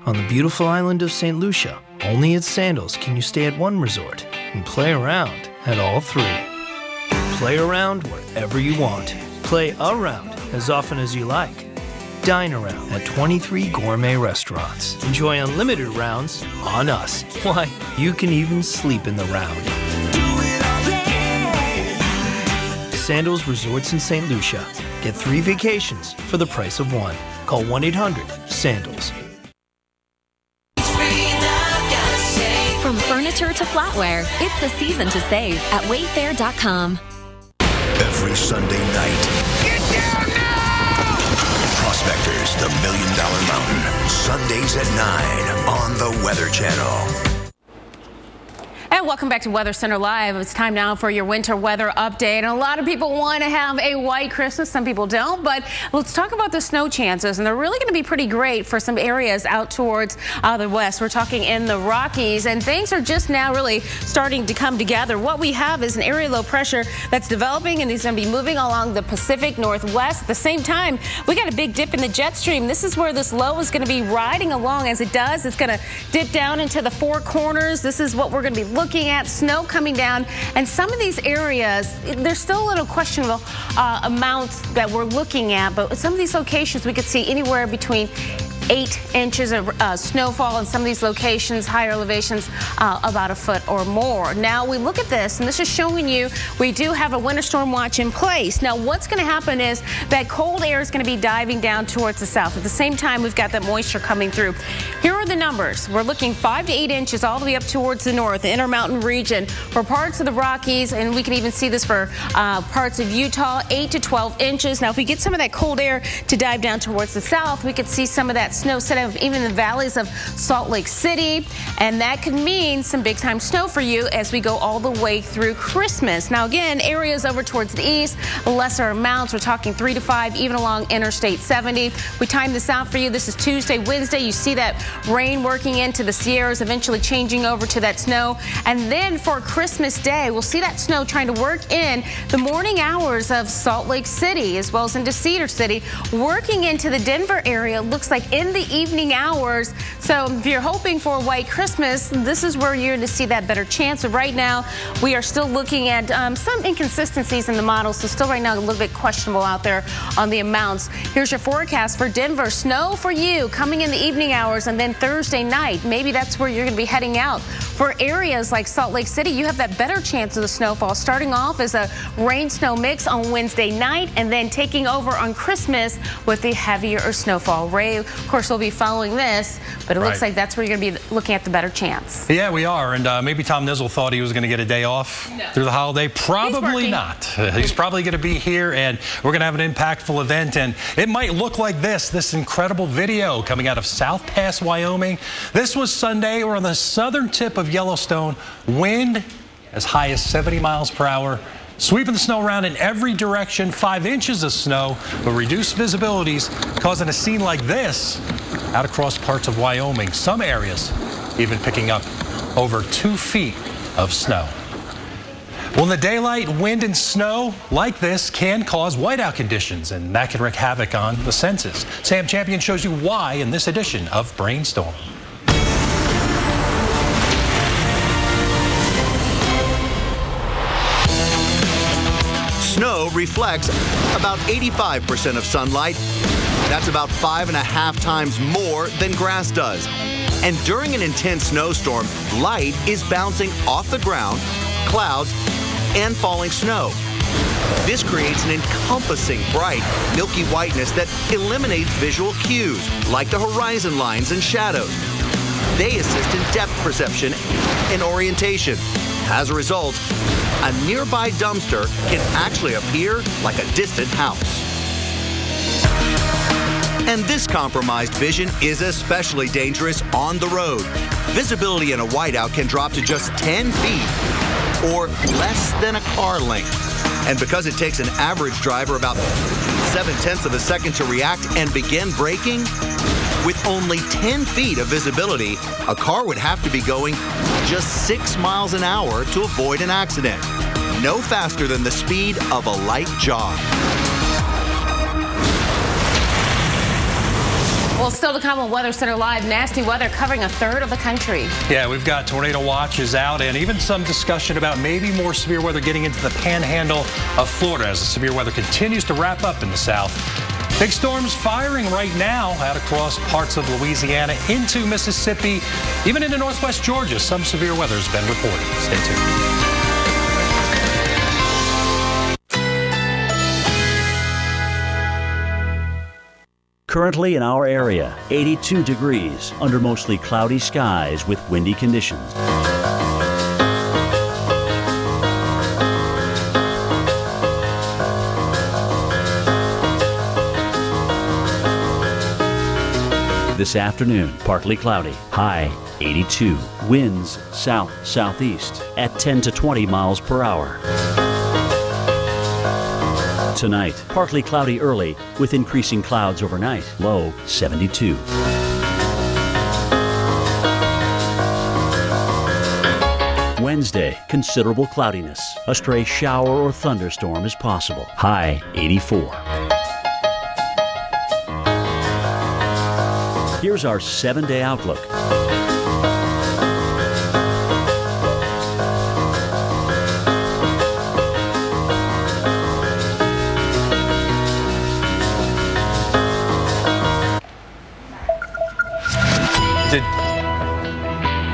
On the beautiful island of St. Lucia, only at Sandals can you stay at one resort and play around at all three. Play around wherever you want. Play around as often as you like. Dine around at 23 gourmet restaurants. Enjoy unlimited rounds on us. Why, you can even sleep in the round. Sandals Resorts in St. Lucia. Get 3 vacations for the price of 1. Call 1-800-SANDALS. From furniture to flatware, it's the season to save at Wayfair.com. Every Sunday night. Get down now! Prospectors, the $1 Million Mountain. Sundays at 9 on the Weather Channel. And welcome back to Weather Center Live. It's time now for your winter weather update. And a lot of people want to have a white Christmas. Some people don't. But let's talk about the snow chances. And they're really going to be pretty great for some areas out towards the west. We're talking in the Rockies. And things are just now really starting to come together. What we have is an area low pressure that's developing, and it's going to be moving along the Pacific Northwest. At the same time, we got a big dip in the jet stream. This is where this low is going to be riding along. As it does, it's going to dip down into the Four Corners. This is what we're going to be looking at, snow coming down, and some of these areas, there's still a little questionable amounts that we're looking at, but some of these locations we could see anywhere between 8 inches of snowfall in some of these locations, higher elevations about 1 foot or more. Now we look at this, and this is showing you we do have a winter storm watch in place. Now what's going to happen is that cold air is going to be diving down towards the south. At the same time, we've got that moisture coming through. Here are the numbers. We're looking 5 to 8 inches all the way up towards the north, the Intermountain region, for parts of the Rockies, and we can even see this for parts of Utah, 8 to 12 inches. Now if we get some of that cold air to dive down towards the south, we could see some of that snow set up even in the valleys of Salt Lake City, and that could mean some big time snow for you as we go all the way through Christmas. Now again, areas over towards the east, lesser amounts. We're talking 3 to 5 even along Interstate 70. We timed this out for you. This is Tuesday, Wednesday. You see that rain working into the Sierras, eventually changing over to that snow, and then for Christmas Day we'll see that snow trying to work in the morning hours of Salt Lake City as well as into Cedar City, working into the Denver area. Looks like in the evening hours. So if you're hoping for a white Christmas, this is where you're going to see that better chance. So right now we are still looking at some inconsistencies in the model, so still right now a little bit questionable out there on the amounts. Here's your forecast for Denver. Snow for you coming in the evening hours, and then Thursday night, maybe that's where you're going to be heading out. For areas like Salt Lake City, you have that better chance of the snowfall, starting off as a rain-snow mix on Wednesday night and then taking over on Christmas with the heavier snowfall. Ray, of course, will be following this, but it looks like that's where you're going to be looking at the better chance. Yeah, we are, and maybe Tom Nizzle thought he was going to get a day off through the holiday. Probably not. He's probably going to be here, and we're going to have an impactful event, and it might look like this incredible video coming out of South Pass, Wyoming. This was Sunday. We're on the southern tip of Yellowstone. Wind as high as 70 miles per hour. Sweeping the snow around in every direction. 5 inches of snow, but reduced visibilities, causing a scene like this out across parts of Wyoming. Some areas even picking up over 2 feet of snow. Well, in the daylight, wind and snow like this can cause whiteout conditions, and that can wreak havoc on the senses. Sam Champion shows you why in this edition of Brainstorm. Snow reflects about 85% of sunlight. That's about 5.5 times more than grass does. And during an intense snowstorm, light is bouncing off the ground, clouds, and falling snow. This creates an encompassing, bright, milky whiteness that eliminates visual cues, like the horizon lines and shadows. They assist in depth perception and orientation. As a result, a nearby dumpster can actually appear like a distant house. And this compromised vision is especially dangerous on the road. Visibility in a whiteout can drop to just 10 feet or less than a car length. And because it takes an average driver about 0.7 of a second to react and begin braking, with only 10 feet of visibility, a car would have to be going just 6 miles an hour to avoid an accident. No faster than the speed of a light jog. Well, still to come on Weather Center Live, nasty weather covering 1/3 of the country. Yeah, we've got tornado watches out and even some discussion about maybe more severe weather getting into the panhandle of Florida as the severe weather continues to wrap up in the south. Big storms firing right now out across parts of Louisiana into Mississippi, even into northwest Georgia. Some severe weather has been reported. Stay tuned. Currently in our area, 82 degrees under mostly cloudy skies with windy conditions. This afternoon, partly cloudy, high 82, winds south-southeast at 10 to 20 miles per hour. Tonight, partly cloudy early with increasing clouds overnight, low 72. Wednesday, considerable cloudiness. A stray shower or thunderstorm is possible, high 84. Here's our 7-day outlook.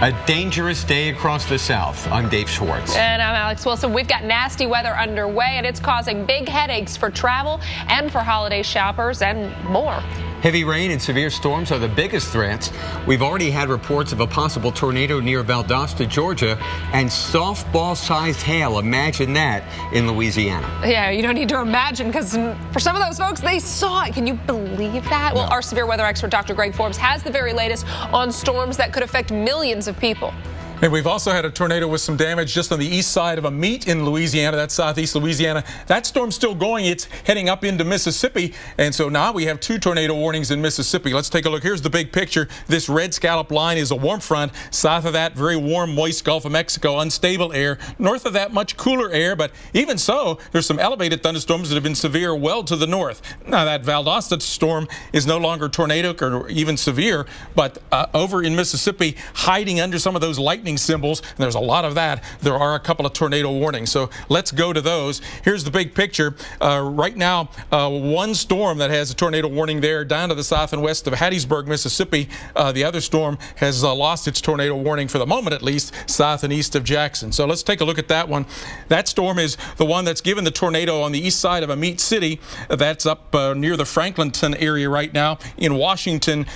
A dangerous day across the South. I'm Dave Schwartz. And I'm Alex Wilson. We've got nasty weather underway, and it's causing big headaches for travel and for holiday shoppers and more. Heavy rain and severe storms are the biggest threats. We've already had reports of a possible tornado near Valdosta, Georgia, and softball-sized hail. Imagine that in Louisiana. Yeah, you don't need to imagine, because for some of those folks, they saw it. Can you believe that? Well, our severe weather expert, Dr. Greg Forbes, has the very latest on storms that could affect millions of people. And we've also had a tornado with some damage just on the east side of a meet in Louisiana. That's southeast Louisiana. That storm's still going. It's heading up into Mississippi. And so now we have 2 tornado warnings in Mississippi. Let's take a look. Here's the big picture. This red scallop line is a warm front. South of that, very warm, moist Gulf of Mexico, unstable air. North of that, much cooler air. But even so, there's some elevated thunderstorms that have been severe well to the north. Now, that Valdosta storm is no longer tornadic or even severe. But over in Mississippi, hiding under some of those lightning symbols, and there's a lot of that, there are a couple of tornado warnings. So let's go to those. Here's the big picture. Right now, one storm that has a tornado warning there down to the south and west of Hattiesburg, Mississippi. The other storm has lost its tornado warning for the moment, at least, south and east of Jackson. So let's take a look at that one. That storm is the one that's given the tornado on the east side of Amite City. That's up near the Franklinton area right now in Washington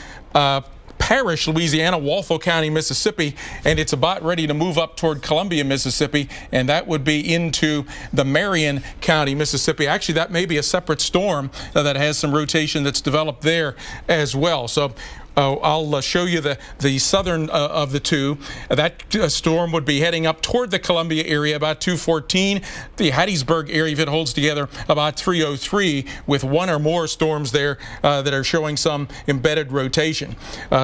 Parish, Louisiana, Walthall County, Mississippi, and it's about ready to move up toward Columbia, Mississippi, and that would be into the Marion County, Mississippi. Actually, that may be a separate storm that has some rotation that's developed there as well. So I'll show you the southern of the two. That storm would be heading up toward the Columbia area about 214. The Hattiesburg area, if it holds together, about 303, with one or more storms there that are showing some embedded rotation.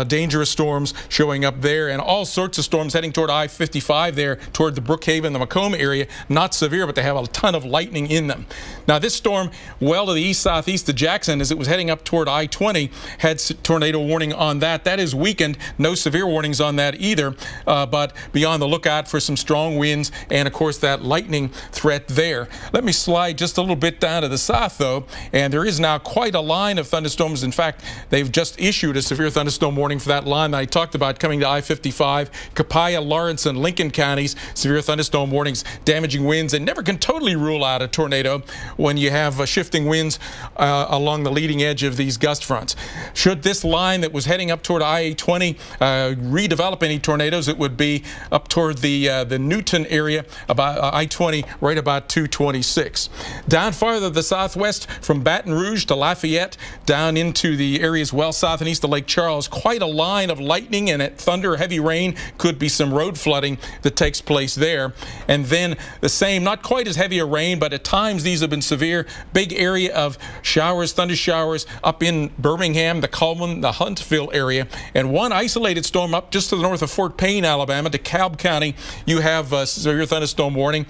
Dangerous storms showing up there, and all sorts of storms heading toward I-55 there, toward the Brookhaven, the Macomb area. Not severe, but they have a ton of lightning in them. Now, this storm, well to the east-southeast of Jackson, as it was heading up toward I-20, had tornado warning on that. That is weakened. No severe warnings on that either, but be on the lookout for some strong winds and, of course, that lightning threat there. Let me slide just a little bit down to the south, though, and there is now quite a line of thunderstorms. In fact, they've just issued a severe thunderstorm warning for that line that I talked about coming to I-55. Copiah, Lawrence, and Lincoln counties, severe thunderstorm warnings, damaging winds, and never can totally rule out a tornado when you have shifting winds along the leading edge of these gust fronts. Should this line that was heading up toward I-20 redevelop any tornadoes, it would be up toward the Newton area, about I-20, right about 226. Down farther to the southwest from Baton Rouge to Lafayette, down into the areas well south and east of Lake Charles, quite a line of lightning and thunder, heavy rain, could be some road flooding that takes place there. And then the same, not quite as heavy a rain, but at times these have been severe. Big area of showers, thunder showers up in Birmingham, the Cullman, the Huntsville area, and one isolated storm up just to the north of Fort Payne, Alabama, DeKalb County. You have a severe thunderstorm warning.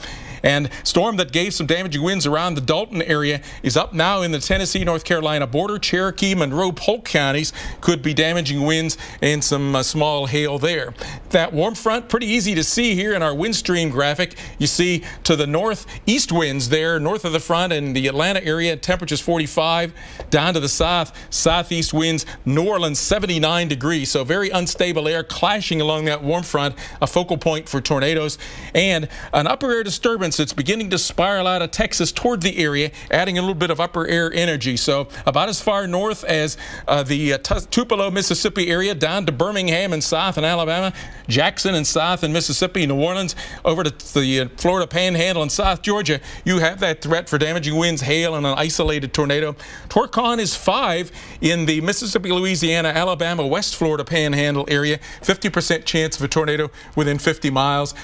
And storm that gave some damaging winds around the Dalton area is up now in the Tennessee, North Carolina border. Cherokee, Monroe, Polk counties could be damaging winds and some small hail there. that warm front. Pretty easy to see here in our wind stream graphic. You see to the north, east winds there, north of the front in the Atlanta area, temperatures 45. Down to the south, southeast winds, New Orleans 79 degrees. So very unstable air clashing along that warm front, a focal point for tornadoes. And an upper air disturbance that's beginning to spiral out of Texas toward the area, adding a little bit of upper air energy. So about as far north as the Tupelo, Mississippi area, down to Birmingham and south in Alabama, Jackson and south in Mississippi, New Orleans, over to the Florida Panhandle and South Georgia, you have that threat for damaging winds, hail, and an isolated tornado. Torcon is 5 in the Mississippi, Louisiana, Alabama, West Florida Panhandle area. 50% chance of a tornado within 50 miles.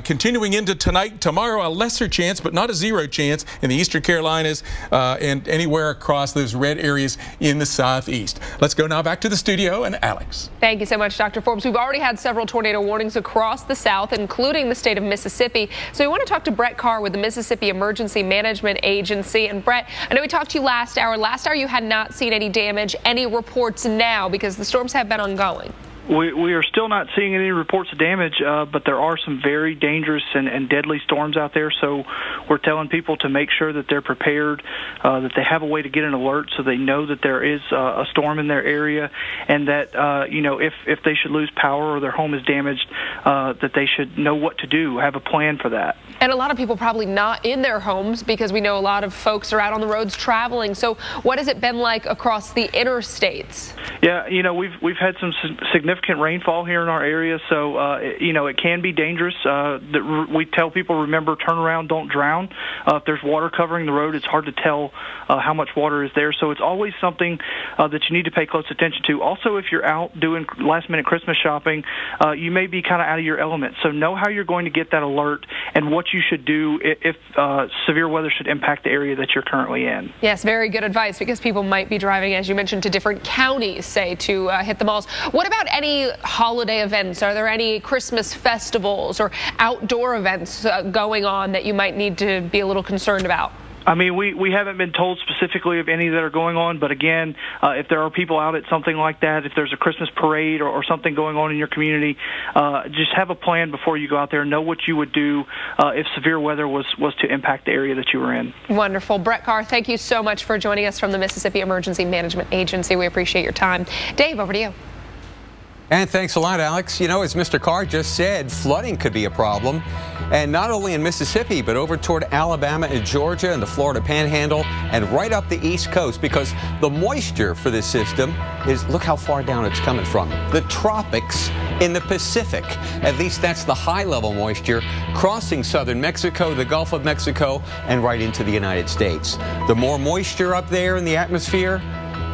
Continuing into tonight, tomorrow, a lesser chance, but not a zero chance in the Eastern Carolinas and anywhere across those red areas in the southeast. Let's go now back to the studio and Alex. Thank you so much, Dr. Forbes. We've already had several tornado warnings across the South, including the state of Mississippi. So we want to talk to Brett Carr with the Mississippi Emergency Management Agency. And Brett, I know we talked to you last hour. Last hour you had not seen any damage. Any reports now because the storms have been ongoing? We are still not seeing any reports of damage, but there are some very dangerous and deadly storms out there. So we're telling people to make sure that they're prepared, that they have a way to get an alert so they know that there is a storm in their area, and that, you know, if they should lose power or their home is damaged, that they should know what to do, have a plan for that. And a lot of people probably not in their homes because we know a lot of folks are out on the roads traveling. So what has it been like across the interstates? Yeah, you know, we've had some significant rainfall here in our area, so you know, it can be dangerous. We tell people, remember, turn around, don't drown. If there's water covering the road, it's hard to tell how much water is there, so it's always something that you need to pay close attention to. Also, if you're out doing last-minute Christmas shopping, you may be kind of out of your element, so know how you're going to get that alert and what you should do if severe weather should impact the area that you're currently in. Yes, very good advice, because people might be driving, as you mentioned, to different counties, say, to hit the malls. What about any holiday events? Are there any Christmas festivals or outdoor events going on that you might need to be a little concerned about? I mean, we haven't been told specifically of any that are going on, but again, if there are people out at something like that, if there's a Christmas parade or something going on in your community, just have a plan before you go out there. Know what you would do if severe weather was to impact the area that you were in. Wonderful. Brett Carr, thank you so much for joining us from the Mississippi Emergency Management Agency. We appreciate your time. Dave, over to you. And thanks a lot, Alex. You know, as Mr. Carr just said, flooding could be a problem. And not only in Mississippi, but over toward Alabama and Georgia and the Florida Panhandle and right up the East Coast, because the moisture for this system is, look how far down it's coming from. The tropics in the Pacific. At least that's the high-level moisture crossing southern Mexico, the Gulf of Mexico, and right into the United States. The more moisture up there in the atmosphere,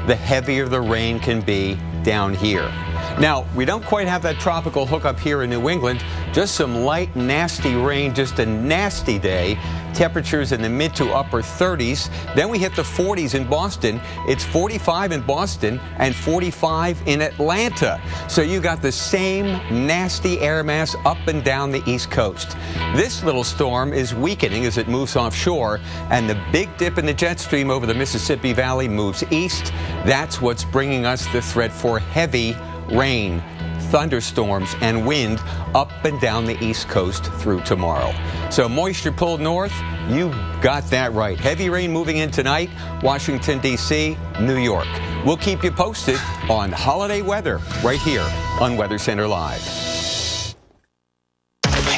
the heavier the rain can be down here. Now, we don't quite have that tropical hookup here in New England. Just some light, nasty rain, just a nasty day. Temperatures in the mid to upper 30s. Then we hit the 40s in Boston. It's 45 in Boston and 45 in Atlanta. So you got the same nasty air mass up and down the East Coast. This little storm is weakening as it moves offshore, and the big dip in the jet stream over the Mississippi Valley moves east. That's what's bringing us the threat for heavy rain, thunderstorms, and wind up and down the East Coast through tomorrow. So moisture pulled north, you got that right. Heavy rain moving in tonight, Washington, D.C., New York. We'll keep you posted on holiday weather right here on Weather Center Live.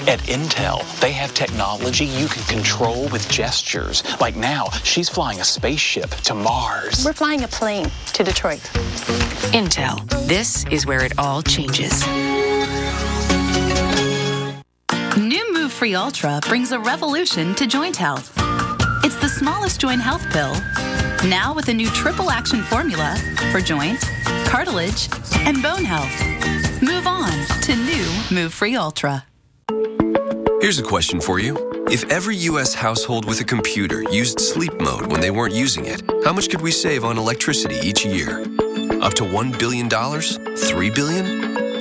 At Intel, they have technology you can control with gestures. Like now, she's flying a spaceship to Mars. We're flying a plane to Detroit. Intel. This is where it all changes. New Move Free Ultra brings a revolution to joint health. It's the smallest joint health pill, now with a new triple action formula for joint, cartilage, and bone health. Move on to new Move Free Ultra. Here's a question for you. If every U.S. household with a computer used sleep mode when they weren't using it, how much could we save on electricity each year? Up to $1 billion? $3 billion?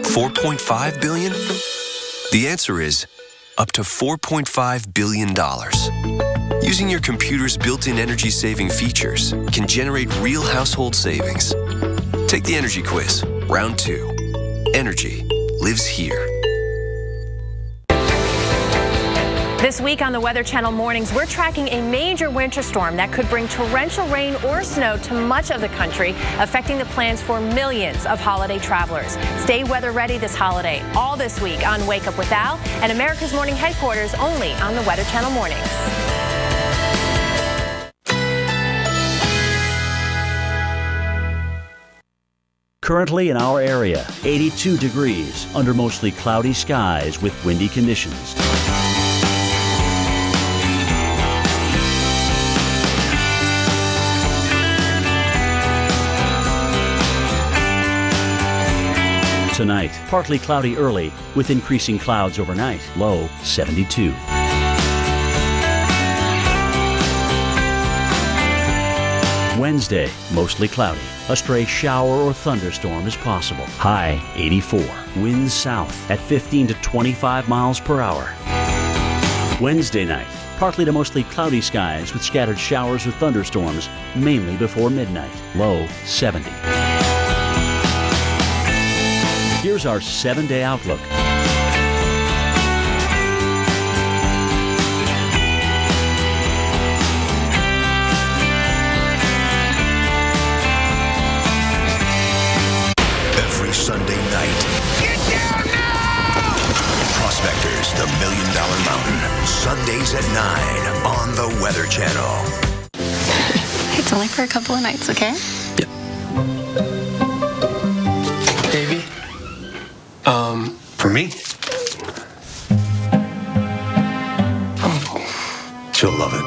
$4.5 billion? The answer is up to $4.5 billion. Using your computer's built-in energy-saving features can generate real household savings. Take the energy quiz, round 2. Energy lives here. This week on the Weather Channel Mornings, we're tracking a major winter storm that could bring torrential rain or snow to much of the country, affecting the plans for millions of holiday travelers. Stay weather ready this holiday. All this week on Wake Up with Al and America's Morning Headquarters, only on the Weather Channel Mornings. Currently in our area, 82 degrees under mostly cloudy skies with windy conditions. Tonight, partly cloudy early with increasing clouds overnight, low 72. Wednesday, mostly cloudy. A stray shower or thunderstorm is possible. High 84. Winds south at 15 to 25 miles per hour. Wednesday night, partly to mostly cloudy skies with scattered showers or thunderstorms, mainly before midnight. Low 70. Here's our 7-day outlook. Every Sunday night. Get down now! Prospectors, the $1 Million Mountain. Sundays at 9 on the Weather Channel. It's only for a couple of nights, okay? Baby? For me? Oh, she'll love it.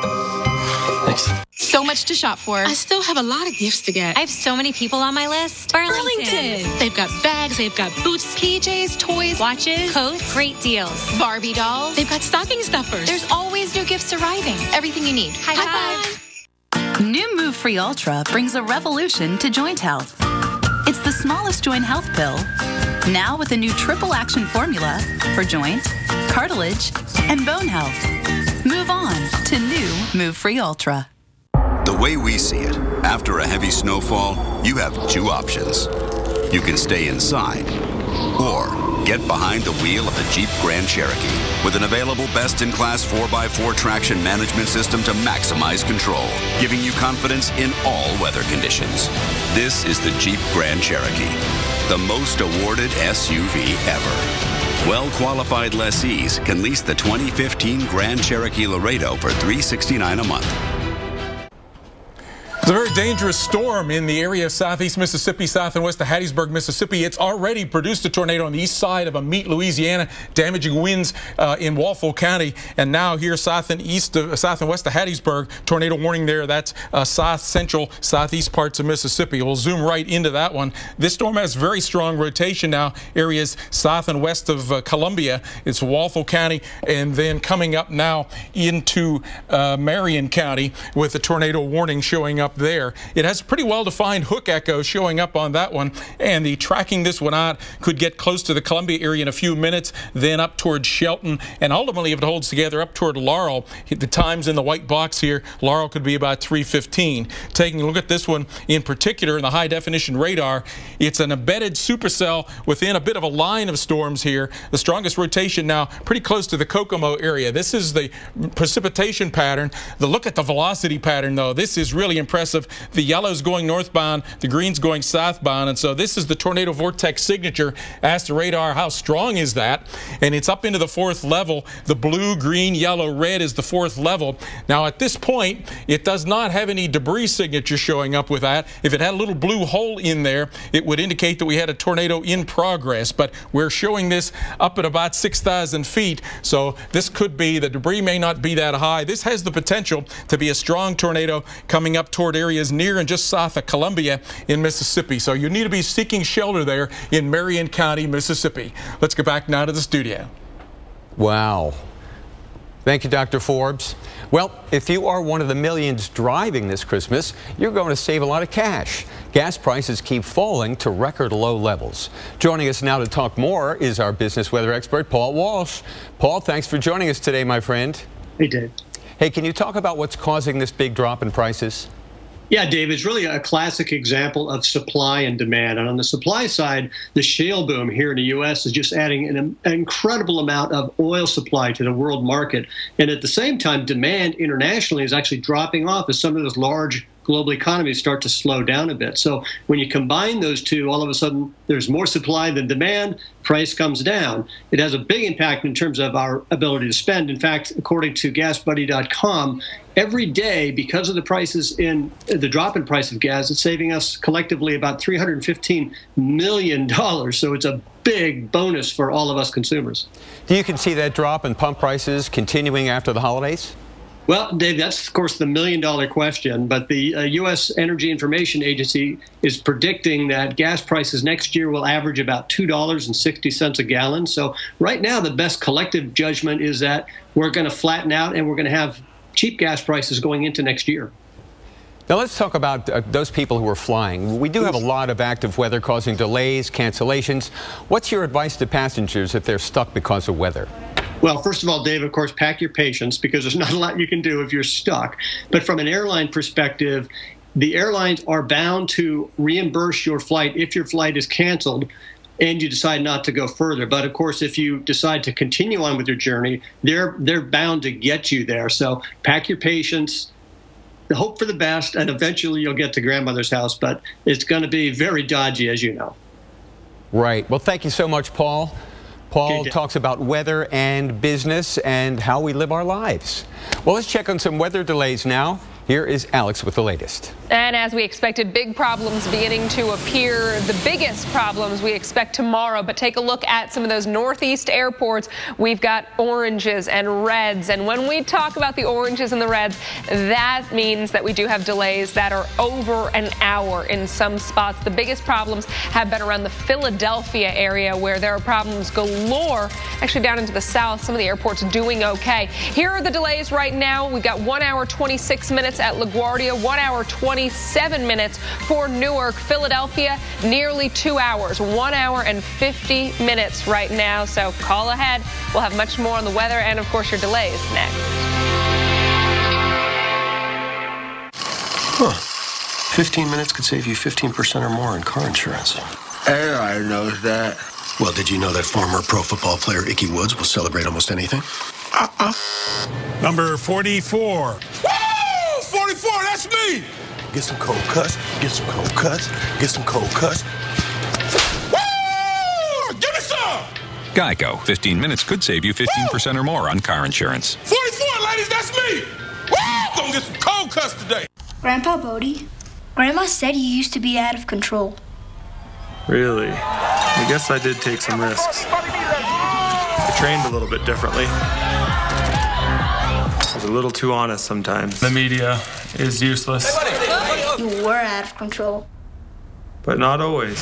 Thanks. So much to shop for. I still have a lot of gifts to get. I have so many people on my list. Burlington. They've got bags, they've got boots, PJs, toys, Watches, coats, great deals. Barbie dolls. They've got stocking stuffers. There's always new gifts arriving. Everything you need. High five. New Move Free Ultra brings a revolution to joint health. It's the smallest joint health pill, now with a new triple action formula for joint, cartilage, and bone health. Move on to new Move Free Ultra. The way we see it, after a heavy snowfall, you have two options. You can stay inside or get behind the wheel of the Jeep Grand Cherokee with an available best-in-class 4x4 traction management system to maximize control, giving you confidence in all weather conditions. This is the Jeep Grand Cherokee, the most awarded SUV ever. Well-qualified lessees can lease the 2015 Grand Cherokee Laredo for $369 a month. It's a very dangerous storm in the area of southeast Mississippi, south and west of Hattiesburg, Mississippi. It's already produced a tornado on the east side of Amite, Louisiana, damaging winds in Walpole County. And now here south and west of Hattiesburg, tornado warning there. That's south central, southeast parts of Mississippi. We'll zoom right into that one. This storm has very strong rotation now. Areas south and west of Columbia. It's Walpole County, and then coming up now into Marion County with a tornado warning showing up there. It has a pretty well-defined hook echo showing up on that one, and the tracking this one out could get close to the Columbia area in a few minutes, then up towards Shelton, and ultimately if it holds together up toward Laurel. The times in the white box here, Laurel could be about 3:15. Taking a look at this one in particular in the high-definition radar, it's an embedded supercell within a bit of a line of storms here. The strongest rotation now pretty close to the Kokomo area. This is the precipitation pattern. The look at the velocity pattern, though, this is really impressive. The yellow's going northbound, the green's going southbound, and so this is the tornado vortex signature. Ask the radar, how strong is that? And it's up into the 4th level. The blue, green, yellow, red is the 4th level. Now at this point, it does not have any debris signature showing up with that. If it had a little blue hole in there, it would indicate that we had a tornado in progress, but we're showing this up at about 6,000 feet, so this could be, the debris may not be that high. This has the potential to be a strong tornado coming up toward areas near and just south of Columbia in Mississippi. So you need to be seeking shelter there in Marion County, Mississippi. Let's go back now to the studio. Wow. Thank you, Dr. Forbes. Well, if you are one of the millions driving this Christmas, you're going to save a lot of cash. Gas prices keep falling to record low levels. Joining us now to talk more is our business weather expert, Paul Walsh. Paul, thanks for joining us today, my friend. Hey, Dave. Hey, can you talk about what's causing this big drop in prices? Yeah, Dave, it's really a classic example of supply and demand. And on the supply side, the shale boom here in the U.S. is just adding an incredible amount of oil supply to the world market. And at the same time, demand internationally is actually dropping off as some of those large global economies start to slow down a bit. So when you combine those two, all of a sudden there's more supply than demand, price comes down. It has a big impact in terms of our ability to spend. In fact, according to GasBuddy.com, every day, because of the prices in the drop in price of gas, it's saving us collectively about $315 million. So it's a big bonus for all of us consumers. Do you can see that drop in pump prices continuing after the holidays? Well, Dave, that's, of course, the million-dollar question. But the U.S. Energy Information Agency is predicting that gas prices next year will average about $2.60 a gallon. So right now, the best collective judgment is that we're going to flatten out and we're going to have cheap gas prices going into next year. Now let's talk about those people who are flying. We do have a lot of active weather causing delays, cancellations. What's your advice to passengers if they're stuck because of weather? Well, first of all, Dave, of course, pack your patience because there's not a lot you can do if you're stuck. But from an airline perspective, the airlines are bound to reimburse your flight if your flight is canceled and you decide not to go further. But of course, if you decide to continue on with your journey, they're bound to get you there. So pack your patience, hope for the best, and eventually you'll get to grandmother's house. But it's going to be very dodgy, as you know. Right. Well, thank you so much, Paul. Paul talks about weather and business and how we live our lives. Well, let's check on some weather delays now. Here is Alex with the latest. And as we expected, big problems beginning to appear. The biggest problems we expect tomorrow. But take a look at some of those northeast airports. We've got oranges and reds. And when we talk about the oranges and the reds, that means that we do have delays that are over an hour in some spots. The biggest problems have been around the Philadelphia area, where there are problems galore. Actually, down into the south, some of the airports doing okay. Here are the delays right now. We've got 1 hour, 26 minutes at LaGuardia, 1 hour, 27 minutes for Newark. Philadelphia, nearly 2 hours, 1 hour and 50 minutes right now. So call ahead. We'll have much more on the weather and, of course, your delays next. 15 minutes could save you 15% or more in car insurance. Everybody knows that. Well, did you know that former pro football player Ickey Woods will celebrate almost anything? Number 44. 44, that's me! Get some cold cuts, get some cold cuts, get some cold cuts. Woo! Give me some! Geico. 15 minutes could save you 15% or more on car insurance. 44, ladies, that's me! Woo! Gonna get some cold cuts today. Grandpa Bodie, Grandma said you used to be out of control. Really? I guess I did take some risks. I trained a little bit differently. I was a little too honest sometimes. The media is useless. You were out of control. But not always.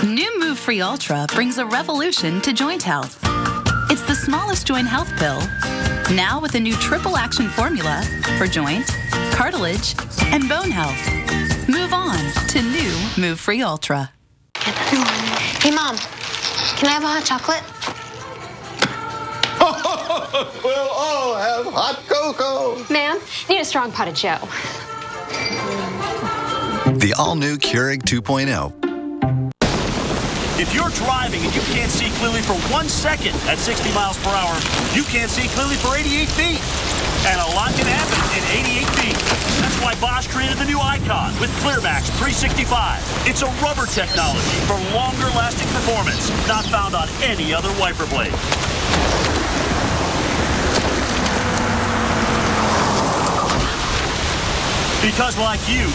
New Move Free Ultra brings a revolution to joint health. It's the smallest joint health pill, now with a new triple action formula for joint, cartilage, and bone health. Move on to new Move Free Ultra. Hey, Mom, can I have a hot chocolate? We'll all have hot cocoa. Ma'am, need a strong pot of Joe. The all-new Keurig 2.0. If you're driving and you can't see clearly for 1 second at 60 miles per hour, you can't see clearly for 88 feet. And a lot can happen in 88 feet. That's why Bosch created the new Icon with ClearMax 365. It's a rubber technology for longer lasting performance, not found on any other wiper blade. Because like you,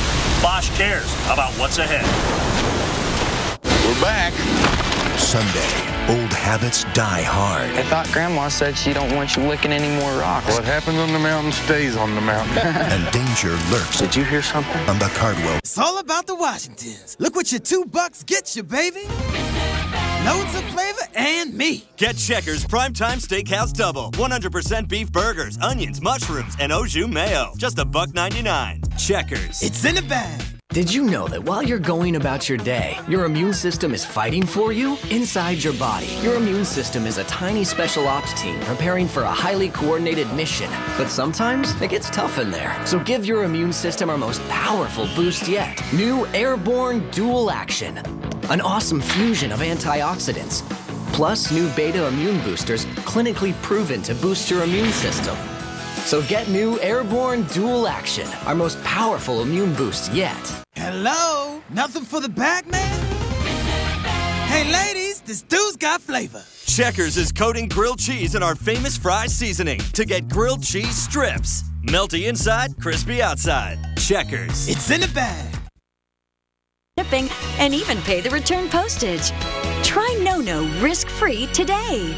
Bosch cares about what's ahead. We're back. Sunday, old habits die hard. I thought Grandma said she don't want you licking any more rocks. What happens on the mountain stays on the mountain. And danger lurks. Did you hear something? On the Cardwell. It's all about the Washingtons. Look what your $2 gets you, baby. Loads of flavor and meat. Get Checkers Primetime Steakhouse Double. 100% beef burgers, onions, mushrooms, and au jus mayo. Just $1.99. Checkers. It's in the bag. Did you know that while you're going about your day, your immune system is fighting for you? Inside your body, your immune system is a tiny special ops team preparing for a highly coordinated mission. But sometimes it gets tough in there. So give your immune system our most powerful boost yet. New Airborne Dual Action. An awesome fusion of antioxidants. Plus new beta immune boosters clinically proven to boost your immune system. So get new Airborne Dual Action, our most powerful immune boost yet. Hello? Nothing for the back, man? Hey, ladies, this dude's got flavor. Checkers is coating grilled cheese in our famous fry seasoning to get grilled cheese strips. Melty inside, crispy outside. Checkers. It's in the bag. Shipping and even pay the return postage. Try NoNo risk-free today.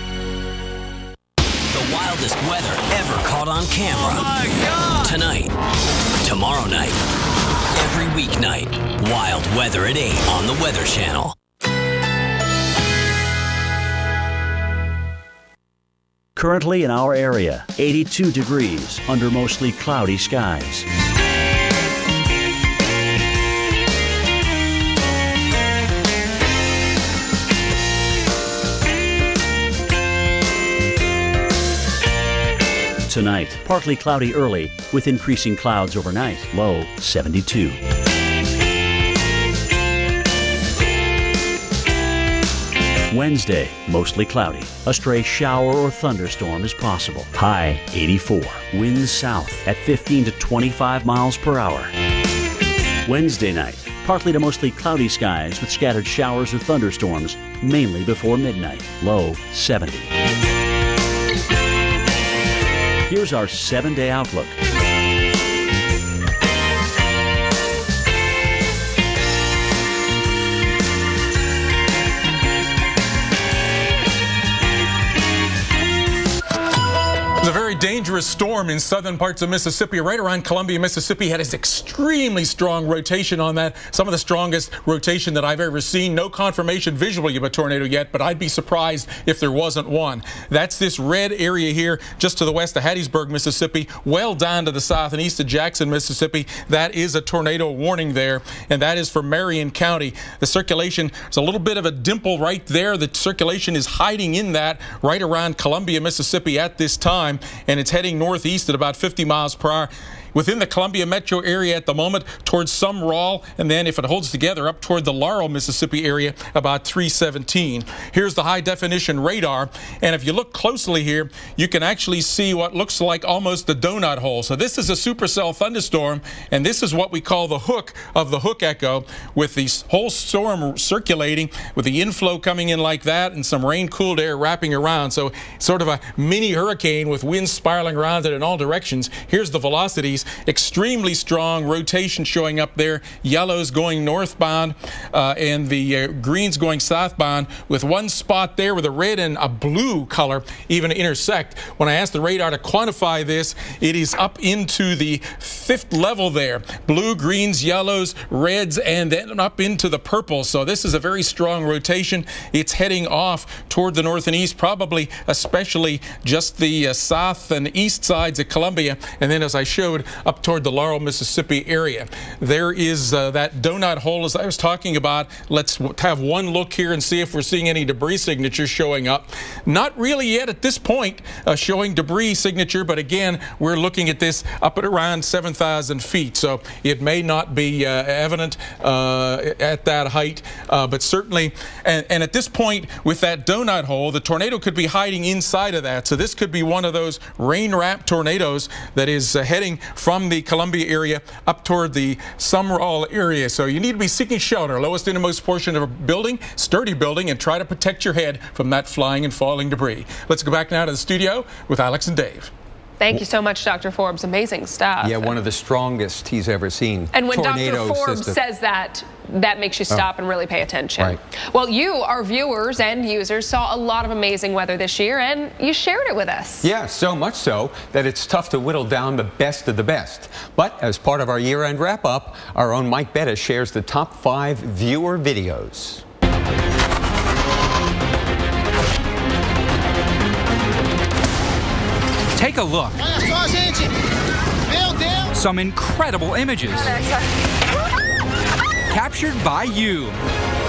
The wildest weather ever caught on camera. Oh my God! Tonight, tomorrow night, every weeknight. Wild weather at 8 on the Weather Channel. Currently in our area, 82 degrees under mostly cloudy skies. Tonight, partly cloudy early with increasing clouds overnight, low 72. Wednesday, mostly cloudy. A stray shower or thunderstorm is possible. High 84. Winds south at 15 to 25 miles per hour. Wednesday night, partly to mostly cloudy skies with scattered showers or thunderstorms, mainly before midnight. Low 70. Here's our 7-day outlook. It was a very dangerous storm in southern parts of Mississippi. Right around Columbia, Mississippi had its extremely strong rotation on that. Some of the strongest rotation that I've ever seen. No confirmation visually of a tornado yet, but I'd be surprised if there wasn't one. That's this red area here just to the west of Hattiesburg, Mississippi, well down to the south and east of Jackson, Mississippi. That is a tornado warning there, and that is for Marion County. The circulation is a little bit of a dimple right there. The circulation is hiding in that right around Columbia, Mississippi at this time, and it's heading northeast at about 50 miles per hour. Within the Columbia metro area at the moment towards Sumrall, and then if it holds together up toward the Laurel, Mississippi area about 317. Here's the high definition radar, and if you look closely here, you can actually see what looks like almost a donut hole. So this is a supercell thunderstorm, and this is what we call the hook of the hook echo, with the whole storm circulating with the inflow coming in like that and some rain-cooled air wrapping around. So sort of a mini hurricane with winds spiraling around it in all directions. Here's the velocities. Extremely strong rotation showing up there. Yellows going northbound and the greens going southbound, with one spot there with a red and a blue color even intersect. When I asked the radar to quantify this, it is up into the 5th level there. Blue, greens, yellows, reds, and then up into the purple. So this is a very strong rotation. It's heading off toward the north and east, probably especially just the south and east sides of Columbia, and then as I showed, up toward the Laurel, Mississippi area. There is that donut hole as I was talking about. Let's have one look here and see if we're seeing any debris signatures showing up. Not really yet at this point showing debris signature, but again, we're looking at this up at around 7,000 feet, so it may not be evident at that height, but certainly, and at this point with that donut hole, the tornado could be hiding inside of that, so this could be one of those rain-wrapped tornadoes that is heading from the Columbia area up toward the Sumrall area. So you need to be seeking shelter, lowest innermost portion of a building, sturdy building, and try to protect your head from that flying and falling debris. Let's go back now to the studio with Alex and Dave. Thank you so much, Dr. Forbes. Amazing stuff. Yeah, one of the strongest he's ever seen. And when Dr. Forbes says that, that makes you stop and really pay attention. Right. Well, you, our viewers and users, saw a lot of amazing weather this year, and you shared it with us. Yeah, so much so that it's tough to whittle down the best of the best. But as part of our year-end wrap-up, our own Mike Bettis shares the top 5 viewer videos. Take a look. Some incredible images. captured by you.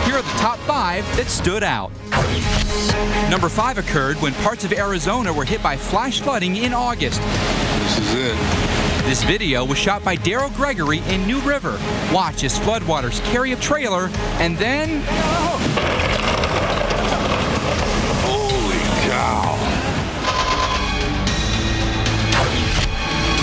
Here are the top 5 that stood out. Number 5 occurred when parts of Arizona were hit by flash flooding in August. This is it. This video was shot by Daryl Gregory in New River. Watch as floodwaters carry a trailer and then... Holy cow.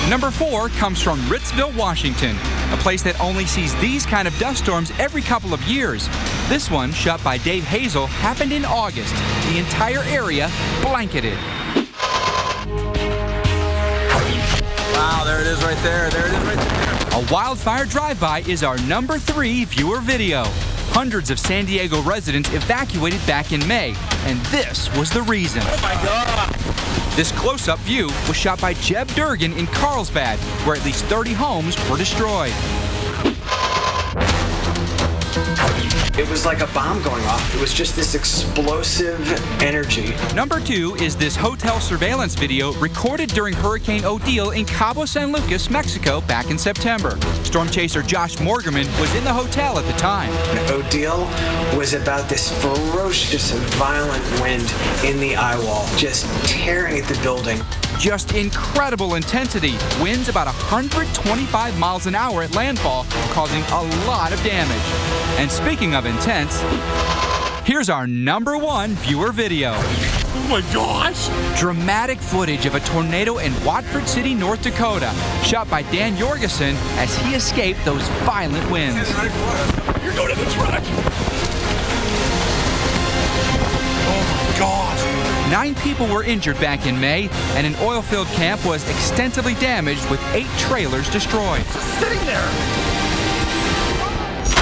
Number 4 comes from Ritzville, Washington, a place that only sees these kind of dust storms every couple of years. This one, shot by Dave Hazel, happened in August. The entire area blanketed. Wow, there it is right there. There it is right there. A wildfire drive-by is our number 3 viewer video. Hundreds of San Diego residents evacuated back in May, and this was the reason. Oh my God! This close-up view was shot by Jeb Durgan in Carlsbad, where at least 30 homes were destroyed. It was like a bomb going off. It was just this explosive energy. Number 2 is this hotel surveillance video recorded during Hurricane Odile in Cabo San Lucas, Mexico back in September. Storm chaser Josh Morgerman was in the hotel at the time. Odile was about this ferocious and violent wind in the eye wall, just tearing at the building. Just incredible intensity. Winds about 125 miles an hour at landfall, causing a lot of damage. And speaking of intense, here's our number 1 viewer video. Oh my gosh! Dramatic footage of a tornado in Watford City, North Dakota, shot by Dan Jorgensen as he escaped those violent winds. You're going to the truck! Oh my gosh! 9 people were injured back in May, and an oil-filled camp was extensively damaged with 8 trailers destroyed. Sitting there!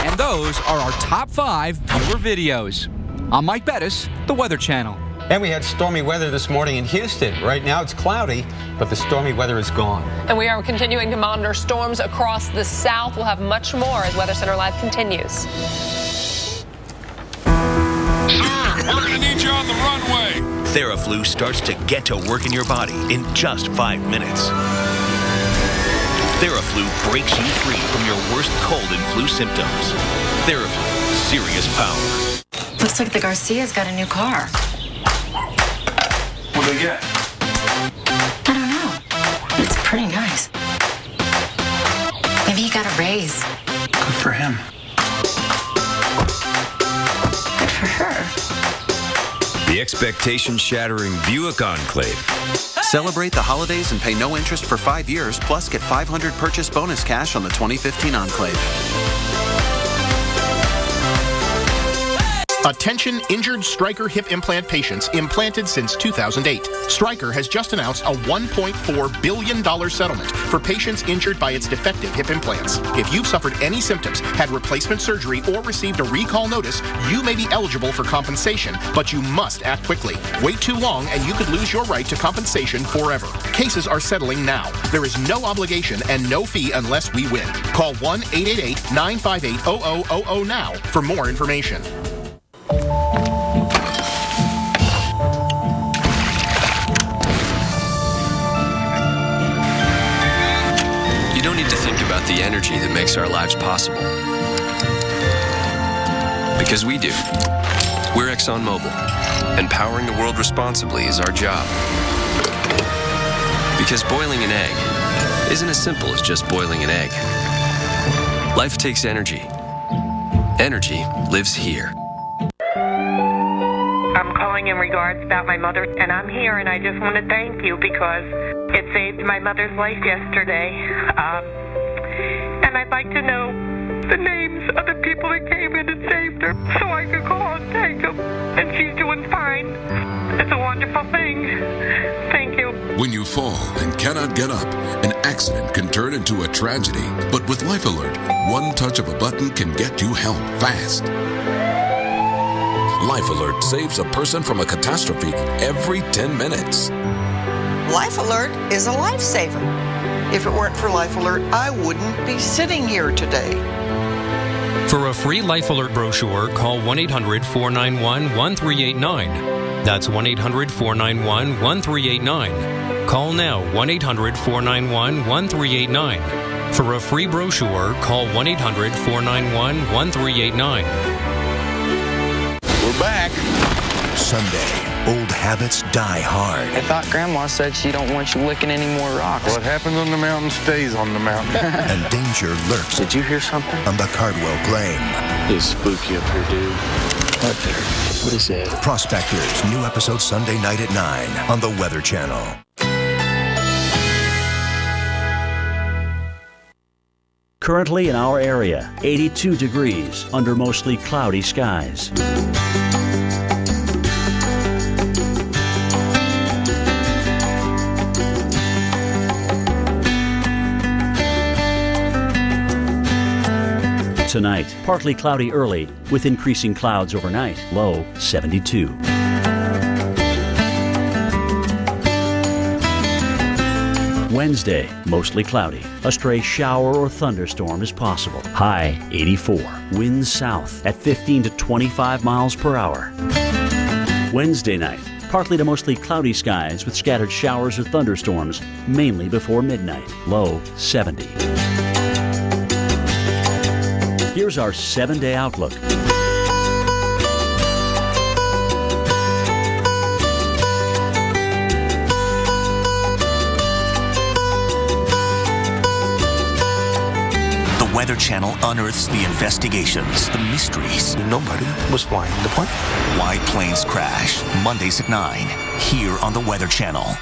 And those are our top 5 viewer videos. I'm Mike Bettis, the Weather Channel. And we had stormy weather this morning in Houston. Right now it's cloudy, but the stormy weather is gone. And we are continuing to monitor storms across the south. We'll have much more as Weather Center Live continues. Sir, we're going to need you on the runway. TheraFlu starts to get to work in your body in just 5 minutes. TheraFlu breaks you free from your worst cold and flu symptoms. TheraFlu, serious power. Looks like the Garcias got a new car. What'd they get? I don't know. It's pretty nice. Maybe he got a raise. Good for him. Good for her. The expectation-shattering Buick Enclave. Celebrate the holidays and pay no interest for 5 years, plus get $500 purchase bonus cash on the 2015 Enclave. Attention injured Stryker hip implant patients implanted since 2008. Stryker has just announced a $1.4 billion settlement for patients injured by its defective hip implants. If you've suffered any symptoms, had replacement surgery, or received a recall notice, you may be eligible for compensation, but you must act quickly. Wait too long and you could lose your right to compensation forever. Cases are settling now. There is no obligation and no fee unless we win. Call 1-888-958-0000 now for more information. You don't need to think about the energy that makes our lives possible. Because we do. We're ExxonMobil, and powering the world responsibly is our job. Because boiling an egg isn't as simple as just boiling an egg. Life takes energy. Energy lives here. I'm calling in regards about my mother, and I'm here, and I just want to thank you because it saved my mother's life yesterday. And I'd like to know the names of the people that came in and saved her so I could call and thank them. And she's doing fine. It's a wonderful thing. Thank you. When you fall and cannot get up, an accident can turn into a tragedy. But with Life Alert, one touch of a button can get you help fast. Life Alert saves a person from a catastrophe every 10 minutes. Life Alert is a lifesaver. If it weren't for Life Alert, I wouldn't be sitting here today. For a free Life Alert brochure, call 1-800-491-1389. That's 1-800-491-1389. Call now, 1-800-491-1389. For a free brochure, call 1-800-491-1389. We're back. Sunday, old habits die hard. I thought Grandma said she don't want you licking any more rocks. What happens on the mountain stays on the mountain. And danger lurks. Did you hear something? On the Cardwell Claim. It's spooky up here, dude. What there? What is that? Prospectors, new episode Sunday night at 9 on the Weather Channel. Currently in our area, 82 degrees under mostly cloudy skies. Tonight, partly cloudy early with increasing clouds overnight, low 72. Wednesday, mostly cloudy. A stray shower or thunderstorm is possible. High 84. Winds south at 15 to 25 miles per hour. Wednesday night, partly to mostly cloudy skies with scattered showers or thunderstorms, mainly before midnight. Low 70. Here's our 7-day outlook. The Weather Channel unearths the investigations, the mysteries. Nobody was flying the plane. Why planes crash. Mondays at 9, here on the Weather Channel.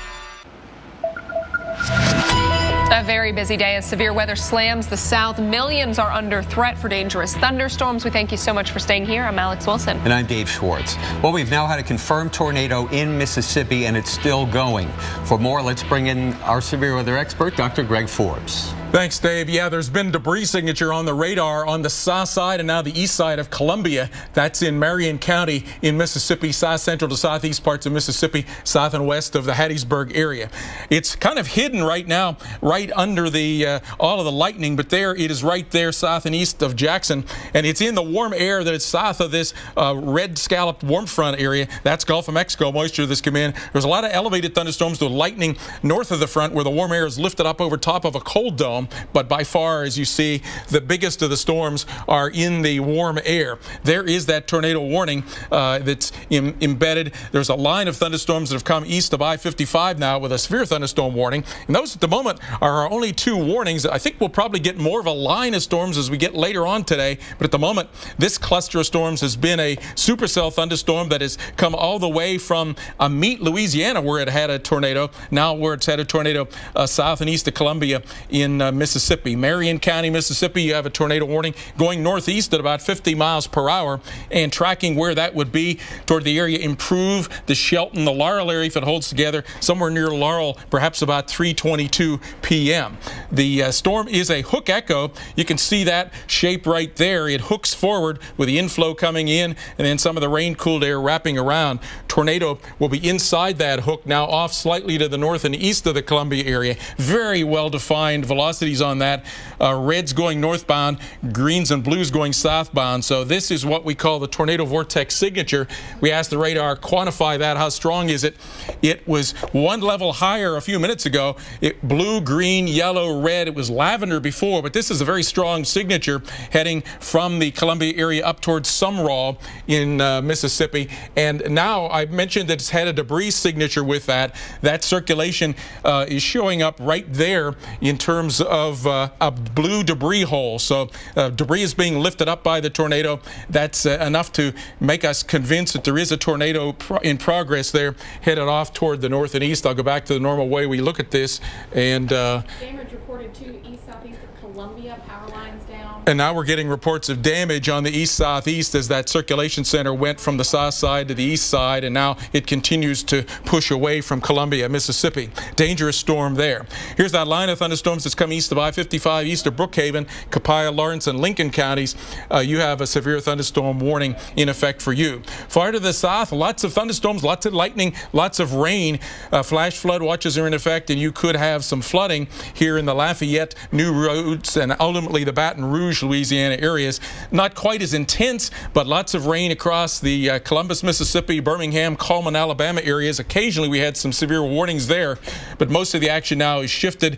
A very busy day as severe weather slams the south. Millions are under threat for dangerous thunderstorms. We thank you so much for staying here. I'm Alex Wilson. And I'm Dave Schwartz. Well, we've now had a confirmed tornado in Mississippi, and it's still going. For more, let's bring in our severe weather expert, Dr. Greg Forbes. Thanks, Dave. Yeah, there's been debris signature on the radar on the south side and now the east side of Columbia. That's in Marion County in Mississippi, south central to southeast parts of Mississippi, south and west of the Hattiesburg area. It's kind of hidden right now, right under the all of the lightning, but there it is right there south and east of Jackson, and it's in the warm air that is south of this red scalloped warm front area. That's Gulf of Mexico moisture that's come in. There's a lot of elevated thunderstorms with lightning north of the front where the warm air is lifted up over top of a cold dome. But by far, as you see, the biggest of the storms are in the warm air. There is that tornado warning that's embedded. There's a line of thunderstorms that have come east of I-55 now with a severe thunderstorm warning. And those at the moment are our only two warnings. I think we'll probably get more of a line of storms as we get later on today. But at the moment, this cluster of storms has been a supercell thunderstorm that has come all the way from Amite, Louisiana, where it had a tornado, now where it's had a tornado south and east of Columbia in Mississippi. Marion County, Mississippi, you have a tornado warning going northeast at about 50 miles per hour, and tracking where that would be toward the area Improve, the Shelton, the Laurel area, if it holds together, somewhere near Laurel, perhaps about 3:22 p.m. The storm is a hook echo. You can see that shape right there. It hooks forward with the inflow coming in and then some of the rain-cooled air wrapping around. Tornado will be inside that hook now, off slightly to the north and east of the Columbia area. Very well-defined velocities on that. Reds going northbound, greens and blues going southbound. So this is what we call the tornado vortex signature. We asked the radar, quantify that. How strong is it? It was one level higher a few minutes ago. Blue, green, yellow, red. It was lavender before, but this is a very strong signature heading from the Columbia area up towards Sumrall in Mississippi. And now I mentioned that it's had a debris signature with that. That circulation is showing up right there in terms of a blue debris hole. So debris is being lifted up by the tornado. That's enough to make us convinced that there is a tornado in progress there, headed off toward the north and east. I'll go back to the normal way we look at this. And damage reported to east-southeast of Columbia, power lines down. And now we're getting reports of damage on the east-southeast as that circulation center went from the south side to the east side, and now it continues to push away from Columbia, Mississippi. Dangerous storm there. Here's that line of thunderstorms that's come east of I-55, east of Brookhaven, Copiah, Lawrence, and Lincoln counties. You have a severe thunderstorm warning in effect for you. Far to the south, lots of thunderstorms, lots of lightning, lots of rain. Flash flood watches are in effect, and you could have some flooding here in the Lafayette, New New Roads and ultimately the Baton Rouge, Louisiana areas. Not quite as intense, but lots of rain across the Columbus, Mississippi, Birmingham, Cullman, Alabama areas. Occasionally we had some severe warnings there, but most of the action now is shifted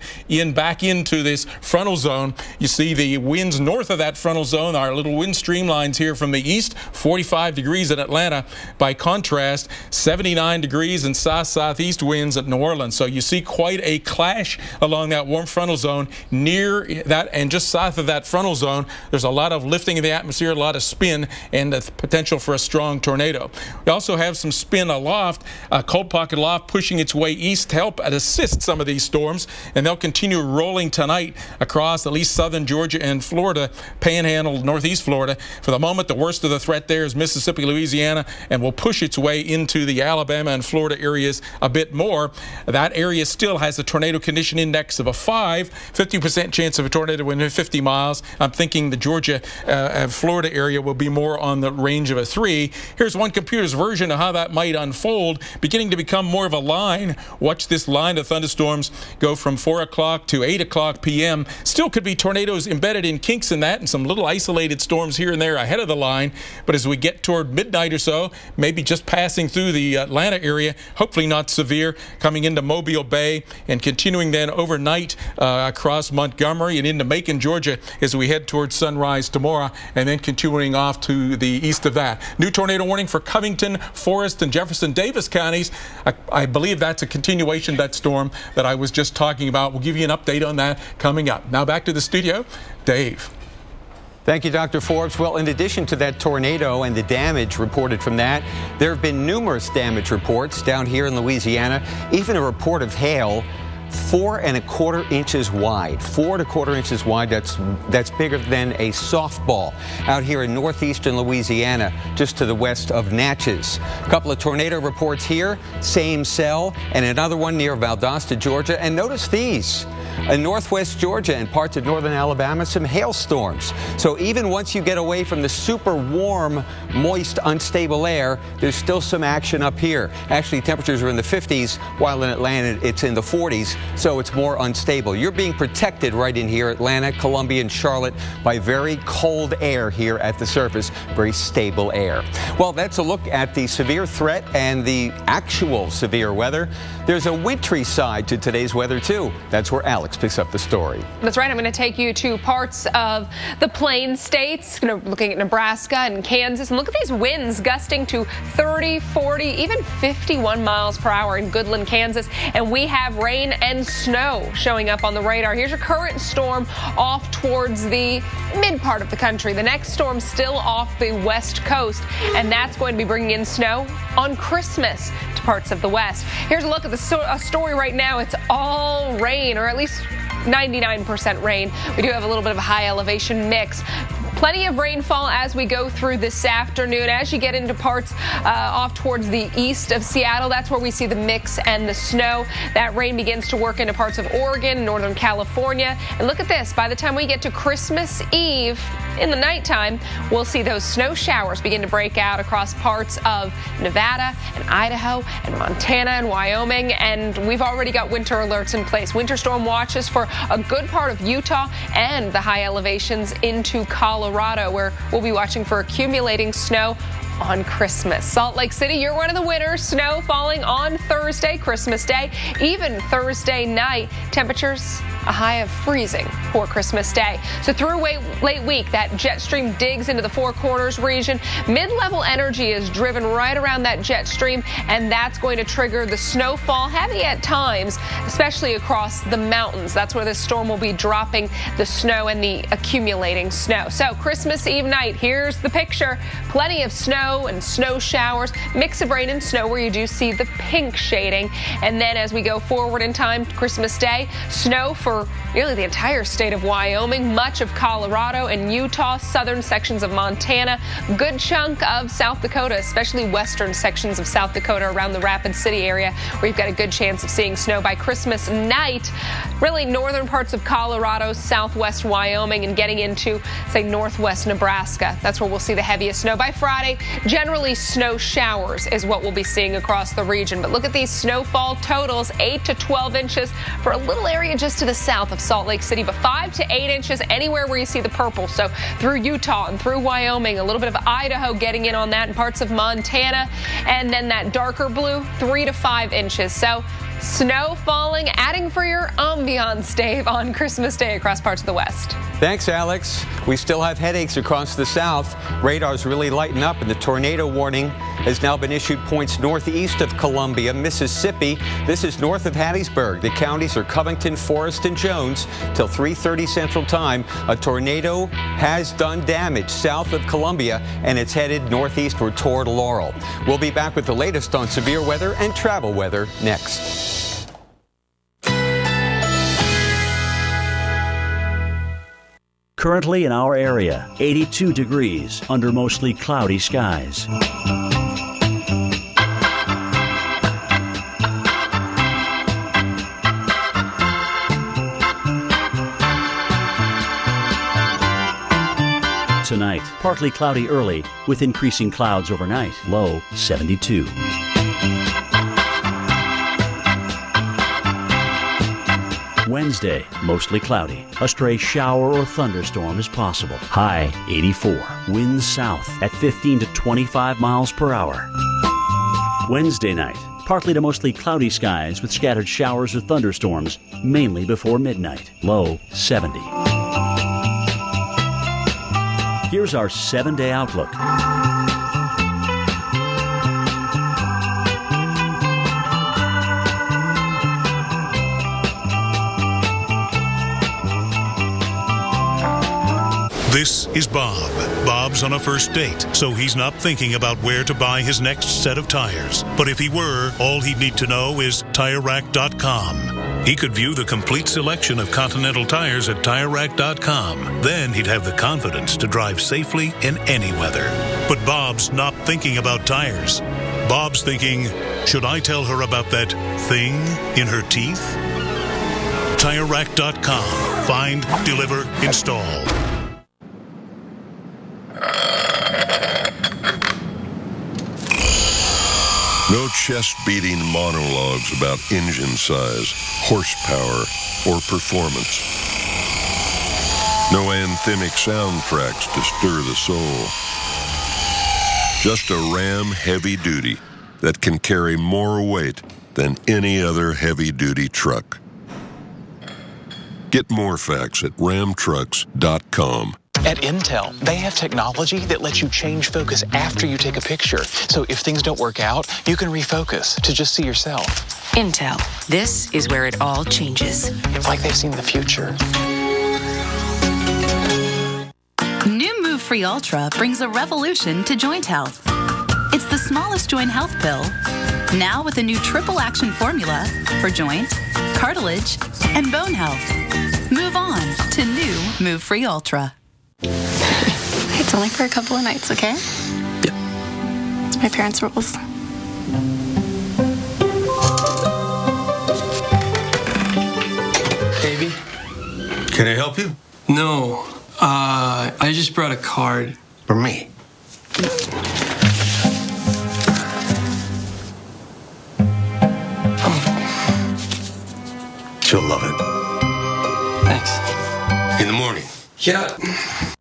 back into this frontal zone. You see the winds north of that frontal zone, our little wind streamlines here from the east, 45 degrees at Atlanta. By contrast, 79 degrees and south-southeast winds at New Orleans. So you see quite a clash along that warm frontal zone. Near that and just south of that frontal zone, there's a lot of lifting of the atmosphere, a lot of spin, and the potential for a strong tornado. We also have some spin aloft, a cold pocket aloft pushing its way east to help assist some of these storms, and they'll continue rolling tonight across at least southern Georgia and Florida, panhandle, northeast Florida. For the moment, the worst of the threat there is Mississippi, Louisiana, and will push its way into the Alabama and Florida areas a bit more. That area still has a tornado condition index of a 5, 50% chance of a tornado within 50 miles. I'm thinking the Georgia and Florida area will be more on the range of a 3. Here's one computer's version of how that might unfold, beginning to become more of a line. Watch this line of thunderstorms go from 4 o'clock to 8 o'clock p.m. Still could be tornadoes embedded in kinks in that and some little isolated storms here and there ahead of the line. But as we get toward midnight or so, maybe just passing through the Atlanta area, hopefully not severe, coming into Mobile Bay and continuing then overnight across Montgomery and into Macon, Georgia as we head towards sunrise tomorrow, and then continuing off to the east of that. New tornado warning for Covington, Forest, and Jefferson Davis counties. I believe that's a continuation of that storm that I was just talking about. We'll give you an update on that coming up. Now back to the studio, Dave. Thank you, Dr. Forbes. Well, in addition to that tornado and the damage reported from that, there have been numerous damage reports down here in Louisiana, even a report of hail 4 1/4 inches wide. 4 1/4 inches wide. That's bigger than a softball out here in northeastern Louisiana, just to the west of Natchez. A couple of tornado reports here, same cell, and another one near Valdosta, Georgia. And notice these. In northwest Georgia and parts of northern Alabama, some hailstorms. So even once you get away from the super warm, moist, unstable air, there's still some action up here. Actually, temperatures are in the 50s, while in Atlanta it's in the 40s, so it's more unstable. You're being protected right in here, Atlanta, Columbia, and Charlotte, by very cold air here at the surface, very stable air. Well, that's a look at the severe threat and the actual severe weather. There's a wintry side to today's weather, too. That's where Alex picks up the story. That's right. I'm going to take you to parts of the Plain States, looking at Nebraska and Kansas. And look at these winds gusting to 30, 40, even 51 miles per hour in Goodland, Kansas. And we have rain and snow showing up on the radar. Here's your current storm off towards the mid part of the country. The next storm still off the west coast, and that's going to be bringing in snow on Christmas to parts of the west. Here's a look at the story right now. It's all rain, or at least 99% rain. We do have a little bit of a high elevation mix. Plenty of rainfall as we go through this afternoon. As you get into parts off towards the east of Seattle, that's where we see the mix and the snow. That rain begins to work into parts of Oregon, Northern California. And look at this. By the time we get to Christmas Eve, in the nighttime, we'll see those snow showers begin to break out across parts of Nevada and Idaho and Montana and Wyoming. And we've already got winter alerts in place. Winter storm watches for a good part of Utah and the high elevations into Colorado, where we'll be watching for accumulating snow on Christmas. Salt Lake City, you're one of the winners. Snow falling on Thursday, Christmas Day, even Thursday night. Temperatures a high of freezing for Christmas Day. So through late week, that jet stream digs into the Four Corners region. Mid-level energy is driven right around that jet stream, and that's going to trigger the snowfall, heavy at times, especially across the mountains. That's where this storm will be dropping the snow and the accumulating snow. So Christmas Eve night, here's the picture. Plenty of snow and snow showers, mix of rain and snow where you do see the pink shading. And then as we go forward in time, Christmas Day, snow for nearly the entire state of Wyoming, much of Colorado and Utah, southern sections of Montana, good chunk of South Dakota, especially western sections of South Dakota around the Rapid City area, where you've got a good chance of seeing snow by Christmas night. Really northern parts of Colorado, southwest Wyoming, and getting into, say, northwest Nebraska. That's where we'll see the heaviest snow. By Friday, Generally, snow showers is what we'll be seeing across the region. But look at these snowfall totals, 8 to 12 inches for a little area just to the south of Salt Lake City, but 5 to 8 inches anywhere where you see the purple. So through Utah and through Wyoming, a little bit of Idaho getting in on that, and parts of Montana, and then that darker blue, 3 to 5 inches. So snow falling, adding for your ambiance, Dave, on Christmas Day across parts of the West. Thanks, Alex. We still have headaches across the south. Radar's really lighting up, and the tornado warning has now been issued points northeast of Columbia, Mississippi. This is north of Hattiesburg. The counties are Covington, Forest, and Jones. Till 3:30 Central Time, a tornado has done damage south of Columbia, and it's headed northeastward toward Laurel. We'll be back with the latest on severe weather and travel weather next. Currently in our area, 82 degrees under mostly cloudy skies. Tonight, partly cloudy early with increasing clouds overnight, low 72. Wednesday, mostly cloudy. A stray shower or thunderstorm is possible. High 84. Winds south at 15 to 25 miles per hour. Wednesday night, partly to mostly cloudy skies with scattered showers or thunderstorms, mainly before midnight. Low 70. Here's our 7-day outlook. This is Bob. Bob's on a first date, so he's not thinking about where to buy his next set of tires. But if he were, all he'd need to know is TireRack.com. He could view the complete selection of Continental tires at TireRack.com. Then he'd have the confidence to drive safely in any weather. But Bob's not thinking about tires. Bob's thinking, should I tell her about that thing in her teeth? TireRack.com. Find, deliver, install. No chest-beating monologues about engine size, horsepower, or performance. No anthemic soundtracks to stir the soul. Just a Ram Heavy Duty that can carry more weight than any other heavy-duty truck. Get more facts at ramtrucks.com. At Intel, they have technology that lets you change focus after you take a picture. So if things don't work out, you can refocus to just see yourself. Intel. This is where it all changes. It's like they've seen the future. New Move Free Ultra brings a revolution to joint health. It's the smallest joint health pill, now with a new triple action formula for joint, cartilage, and bone health. Move on to new Move Free Ultra. It's only for a couple of nights, okay? Yeah. It's my parents' rules. Baby? Can I help you? No. I just brought a card. For me? She'll love it. Thanks. In the morning. Yeah.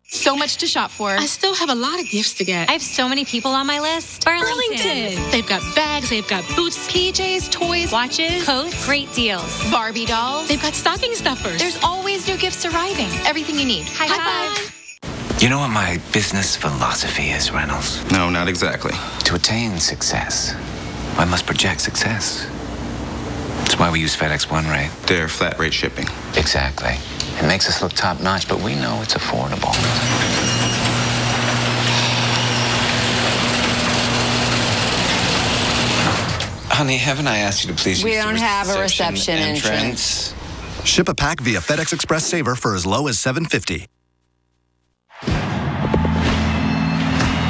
So much to shop for. I still have a lot of gifts to get. I have so many people on my list. Burlington. They've got bags, they've got boots, PJs, toys, Watches, coats, great deals. Barbie dolls. They've got stocking stuffers. There's always new gifts arriving. Everything you need. High five. You know what my business philosophy is, Reynolds? No, not exactly. To attain success, one must project success. That's why we use FedEx One Rate. They're flat rate shipping. Exactly. It makes us look top-notch, but we know it's affordable. Honey, haven't I asked you to please We use don't the have a reception entrance. Ship a pack via FedEx Express Saver for as low as $7.50.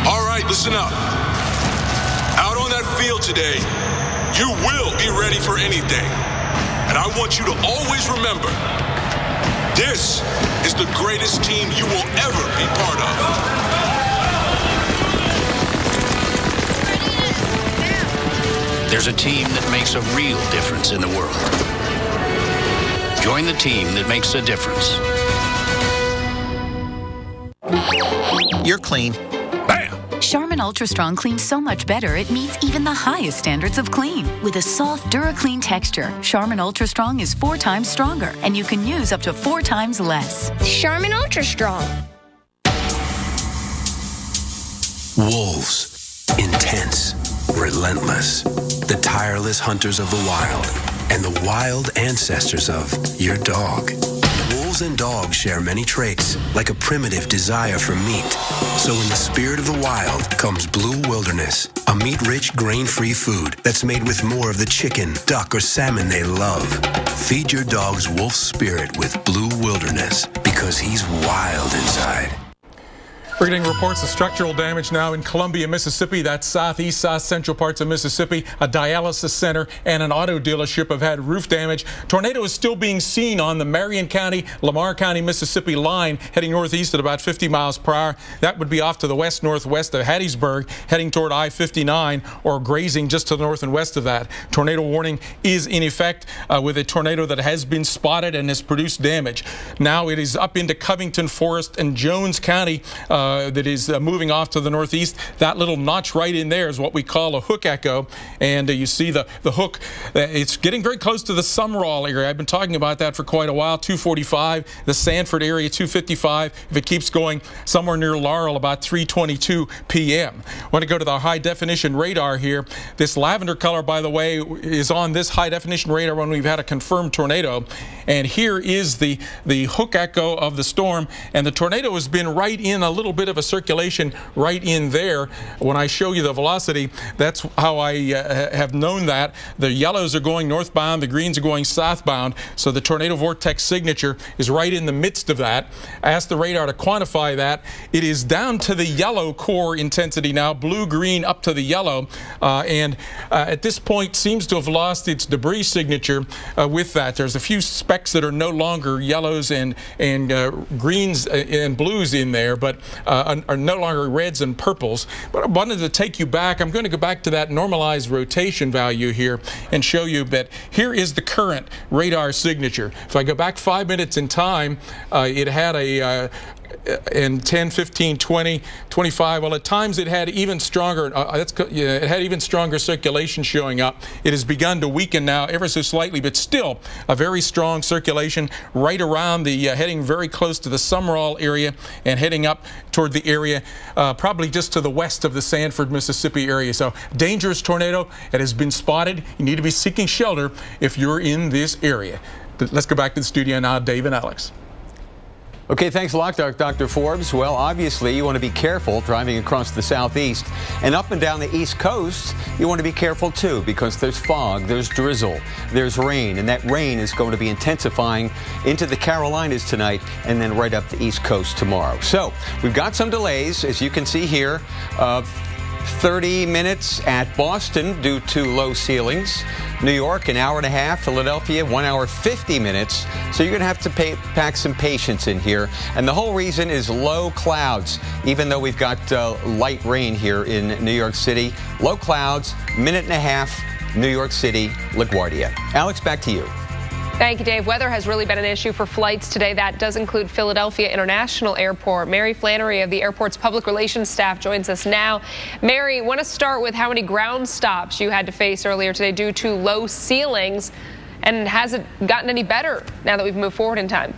All right, listen up. Out on that field today, you will be ready for anything. And I want you to always remember, this is the greatest team you will ever be part of. there's a team that makes a real difference in the world. Join the team that makes a difference. You're clean. Bam! Charmin Ultra Strong cleans so much better it meets even the highest standards of clean. With a soft, DuraClean texture, Charmin Ultra Strong is 4 times stronger, and you can use up to 4 times less. Charmin Ultra Strong. Wolves. Intense. Relentless. The tireless hunters of the wild. And the wild ancestors of your dog. Wolves and dogs share many traits, like a primitive desire for meat. So in the spirit of the wild comes Blue Wilderness, a meat-rich, grain-free food that's made with more of the chicken, duck, or salmon they love. Feed your dog's wolf spirit with Blue Wilderness, because he's wild inside. We're getting reports of structural damage now in Columbia, Mississippi. That's southeast, south central parts of Mississippi. A dialysis center and an auto dealership have had roof damage. Tornado is still being seen on the Marion County, Lamar County, Mississippi line, heading northeast at about 50 miles per hour. That would be off to the west-northwest of Hattiesburg, heading toward I-59, or grazing just to the north and west of that. Tornado warning is in effect with a tornado that has been spotted and has produced damage. Now it is up into Covington, Forest, and Jones County. That is moving off to the northeast. That little notch right in there is what we call a hook echo, and you see the hook. It's getting very close to the Sumrall area. I've been talking about that for quite a while. 245, the Sanford area 255. If it keeps going somewhere near Laurel, about 3:22 p.m. I want to go to the high definition radar here. This lavender color, by the way, is on this high definition radar when we've had a confirmed tornado, and here is the hook echo of the storm, and the tornado has been right in a little bit of a circulation right in there. When I show you the velocity, that's how I have known that. The yellows are going northbound, the greens are going southbound, so the tornado vortex signature is right in the midst of that. I asked the radar to quantify that. It is down to the yellow core intensity now, blue-green up to the yellow, and at this point seems to have lost its debris signature with that. There's a few specks that are no longer yellows and greens and blues in there, but are no longer reds and purples. But I wanted to take you back. I'm going to go back to that normalized rotation value here and show you that here is the current radar signature. If I go back 5 minutes in time, it had a in 10, 15, 20, 25. Well, at times it had even stronger. It had even stronger circulation showing up. It has begun to weaken now, ever so slightly, but still a very strong circulation right around the heading very close to the Sumrall area and heading up toward the area, probably just to the west of the Sanford, Mississippi area. So dangerous tornado. It has been spotted. You need to be seeking shelter if you're in this area. But let's go back to the studio now, Dave and Alex. Okay, thanks a lot, Dr. Forbes. Well, obviously, you want to be careful driving across the southeast. And up and down the east coast, you want to be careful, too, because there's fog, there's drizzle, there's rain, and that rain is going to be intensifying into the Carolinas tonight and then right up the east coast tomorrow. So we've got some delays, as you can see here, of 30 minutes at Boston due to low ceilings. New York, an hour and a half. Philadelphia, 1 hour 50 minutes. So you're going to have to pack some patience in here. And the whole reason is low clouds. Even though we've got light rain here in New York City, low clouds, minute and a half, New York City, LaGuardia. Alex, back to you. Thank you, Dave. Weather has really been an issue for flights today. That does include Philadelphia International Airport. Mary Flannery of the airport's public relations staff joins us now. Mary, I want to start with how many ground stops you had to face earlier today due to low ceilings, and has it gotten any better now that we've moved forward in time?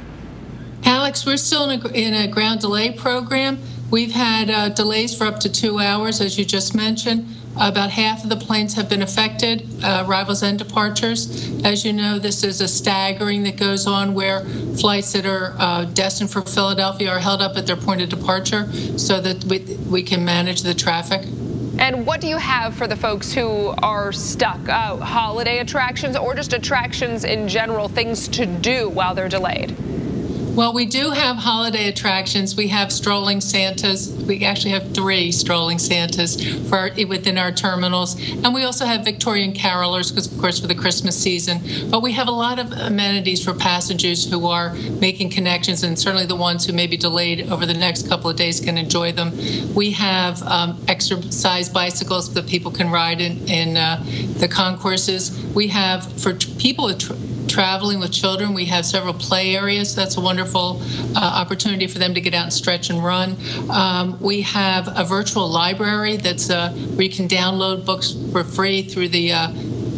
Alex, we're still in a ground delay program. We've had delays for up to 2 hours, as you just mentioned. About half of the planes have been affected, arrivals and departures. As you know, this is a staggering that goes on where flights that are destined for Philadelphia are held up at their point of departure so that we can manage the traffic. And what do you have for the folks who are stuck? Holiday attractions or just attractions in general, things to do while they're delayed? Well, we do have holiday attractions. We have strolling Santas. We actually have 3 strolling Santas within our terminals. And we also have Victorian carolers, because, of course, for the Christmas season. But we have a lot of amenities for passengers who are making connections, and certainly the ones who may be delayed over the next couple of days can enjoy them. We have exercise bicycles that people can ride in the concourses. We have, for people traveling with children, we have several play areas. That's a wonderful opportunity for them to get out and stretch and run. We have a virtual library that's where you can download books for free through the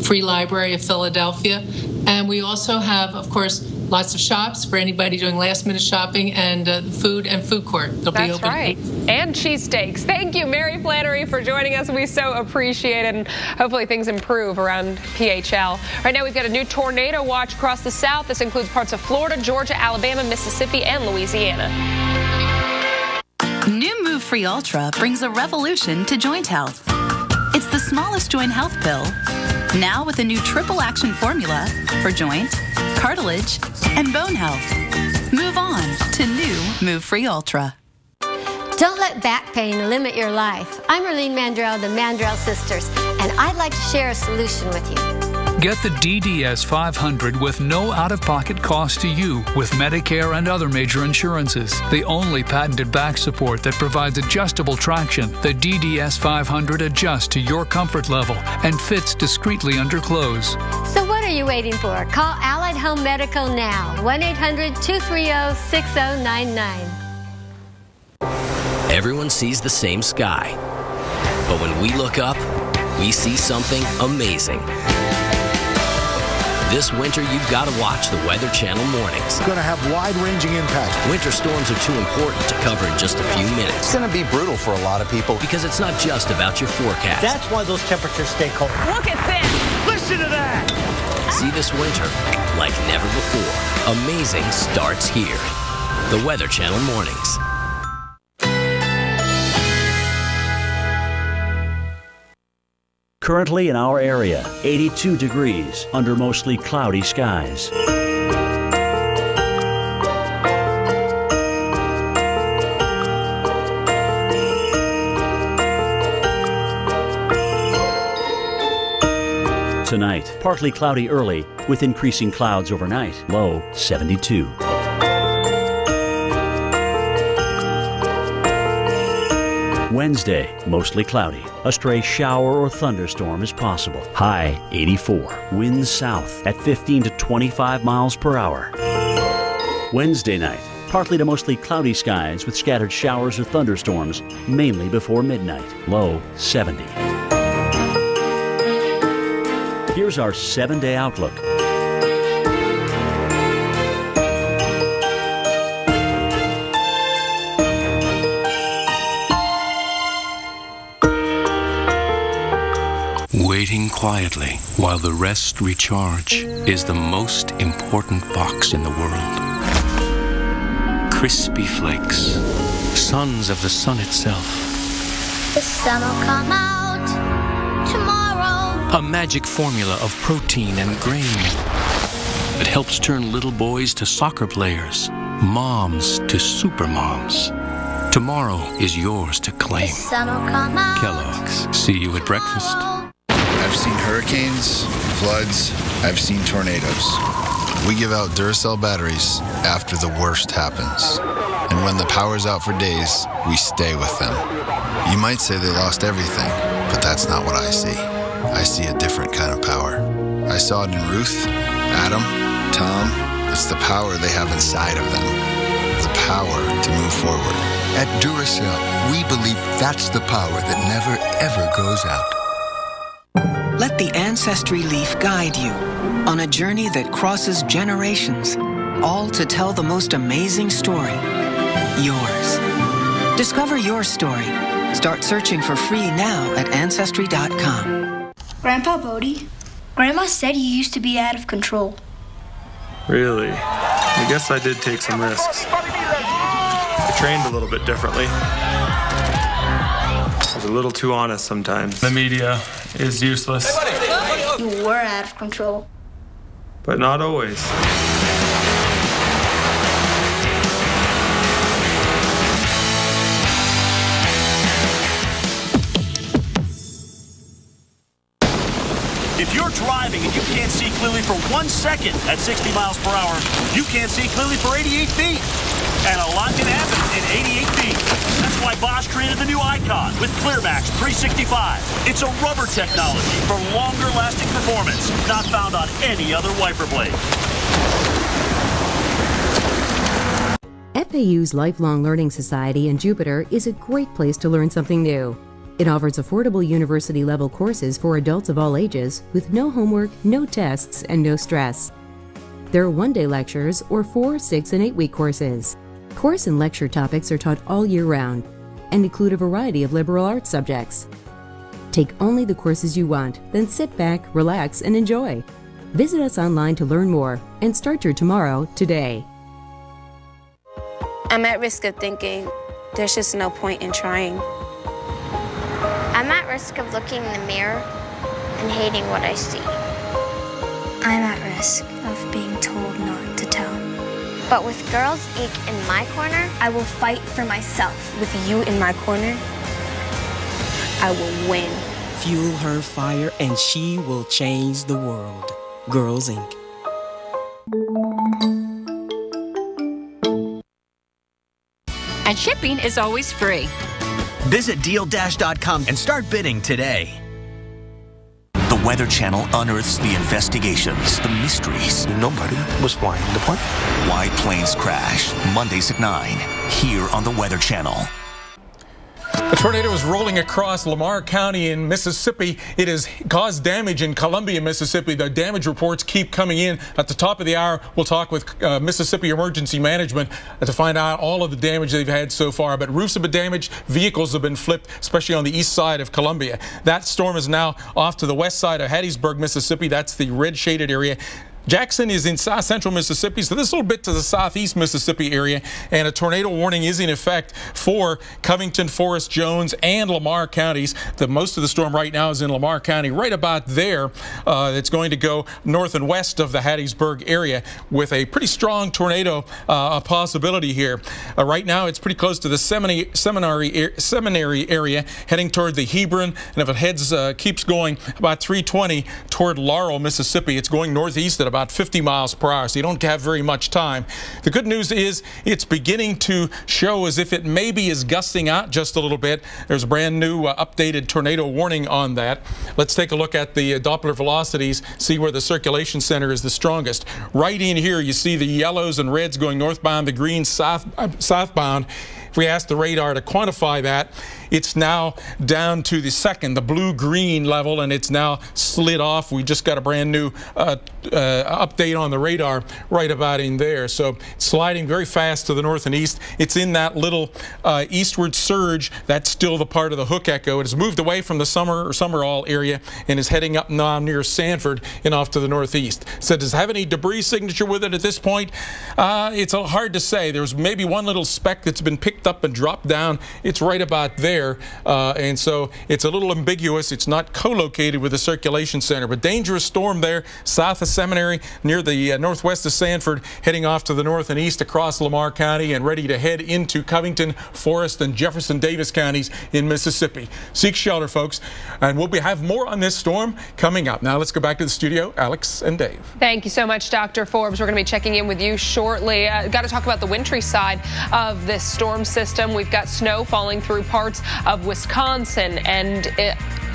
Free Library of Philadelphia. And we also have, of course, lots of shops for anybody doing last-minute shopping, and food and food court. They'll be open. That's right. And cheesesteaks. Thank you, Mary Flannery, for joining us. We so appreciate it, and hopefully things improve around PHL. Right now, we've got a new tornado watch across the south. This includes parts of Florida, Georgia, Alabama, Mississippi, and Louisiana. New Move Free Ultra brings a revolution to joint health. It's the smallest joint health pill, now with a new triple action formula for joint, cartilage, and bone health. Move on to new Move Free Ultra. Don't let back pain limit your life. I'm Erlene Mandrell, the Mandrell Sisters, and I'd like to share a solution with you. Get the DDS 500 with no out-of-pocket cost to you with Medicare and other major insurances. The only patented back support that provides adjustable traction. The DDS 500 adjusts to your comfort level and fits discreetly under clothes. So what are you waiting for? Call Allied Home Medical now. 1-800-230-6099. Everyone sees the same sky. But when we look up, we see something amazing. This winter, you've got to watch the Weather Channel mornings. Going to have wide-ranging impacts. Winter storms are too important to cover in just a few minutes. It's going to be brutal for a lot of people. Because it's not just about your forecast. That's why those temperatures stay cold. Look at this! Listen to that! See this winter like never before. Amazing starts here. The Weather Channel mornings. Currently in our area, 82 degrees under mostly cloudy skies. Tonight, partly cloudy early with increasing clouds overnight, low 72. Wednesday, mostly cloudy. A stray shower or thunderstorm is possible. High 84. Winds south at 15 to 25 miles per hour. Wednesday night, partly to mostly cloudy skies with scattered showers or thunderstorms, mainly before midnight. Low 70. Here's our 7-day outlook. Waiting quietly while the rest recharge is the most important box in the world. Crispy Flakes, sons of the sun itself. The sun will come out tomorrow. A magic formula of protein and grain that helps turn little boys to soccer players, moms to super moms. Tomorrow is yours to claim. The sun will come out. Kellogg's. See you at breakfast. I've seen hurricanes, floods, I've seen tornadoes. We give out Duracell batteries after the worst happens. And when the power's out for days, we stay with them. You might say they lost everything, but that's not what I see. I see a different kind of power. I saw it in Ruth, Adam, Tom. It's the power they have inside of them. The power to move forward. At Duracell, we believe that's the power that never, ever goes out. Let the Ancestry leaf guide you on a journey that crosses generations, all to tell the most amazing story, yours. Discover your story. Start searching for free now at Ancestry.com. Grandpa Bodie, Grandma said you used to be out of control. Really? I guess I did take some risks. I trained a little bit differently. I was a little too honest sometimes. The media is useless. You were out of control. But not always. driving and you can't see clearly for 1 second at 60 miles per hour, you can't see clearly for 88 feet. And a lot can happen in 88 feet. That's why Bosch created the new Icon with ClearMax 365. It's a rubber technology for longer lasting performance, not found on any other wiper blade. FAU's Lifelong Learning Society in Jupiter is a great place to learn something new. It offers affordable university-level courses for adults of all ages with no homework, no tests, and no stress. There are one-day lectures or 4-, 6-, and 8-week courses. Course and lecture topics are taught all year round and include a variety of liberal arts subjects. Take only the courses you want, then sit back, relax, and enjoy. Visit us online to learn more and start your tomorrow today. I'm at risk of thinking there's just no point in trying. I'm at risk of looking in the mirror and hating what I see. I'm at risk of being told not to tell. But with Girls Inc. in my corner, I will fight for myself. With you in my corner, I will win. Fuel her fire and she will change the world. Girls Inc. And shipping is always free. Visit DealDash.com and start bidding today. The Weather Channel unearths the investigations, the mysteries. Nobody was flying the plane. Why planes crash. Mondays at 9, here on the Weather Channel. A tornado is rolling across Lamar County in Mississippi. It has caused damage in Columbia, Mississippi. The damage reports keep coming in. At the top of the hour, we'll talk with Mississippi Emergency Management to find out all of the damage they've had so far. But roofs have been damaged, vehicles have been flipped, especially on the east side of Columbia. That storm is now off to the west side of Hattiesburg, Mississippi. That's the red shaded area. Jackson is in south central Mississippi, so this is a little bit to the southeast Mississippi area, and a tornado warning is in effect for Covington, Forest, Jones, and Lamar counties. Most of the storm right now is in Lamar County, right about there. It's going to go north and west of the Hattiesburg area with a pretty strong tornado possibility here. Right now, it's pretty close to the seminary area, heading toward the Hebron, and if it keeps going about 320 toward Laurel, Mississippi, it's going northeast at about 50 miles per hour, so you don't have very much time. The good news is it's beginning to show as if it maybe is gusting out just a little bit. There's a brand new updated tornado warning on that. Let's take a look at the Doppler velocities, see where the circulation center is the strongest. Right in here, you see the yellows and reds going northbound, the greens southbound. If we ask the radar to quantify that, it's now down to the second, the blue-green level, and it's now slid off. We just got a brand new update on the radar right about in there. So it's sliding very fast to the north and east. It's in that little eastward surge. That's still the part of the Hook Echo. It has moved away from the Summerall area and is heading up now near Sanford and off to the northeast. So does it have any debris signature with it at this point? It's hard to say. There's maybe one little speck that's been picked up and dropped down. It's right about there, and so it's a little ambiguous. It's not co-located with the circulation center, but dangerous storm there south of Seminary near the northwest of Sanford, heading off to the north and east across Lamar County and ready to head into Covington, Forest, and Jefferson Davis counties in Mississippi. Seek shelter, folks, and we'll have more on this storm coming up. Now let's go back to the studio. Alex and Dave. Thank you so much, Dr. Forbes. We're going to be checking in with you shortly. Got to talk about the wintry side of this storm system. We've got snow falling through parts of Wisconsin and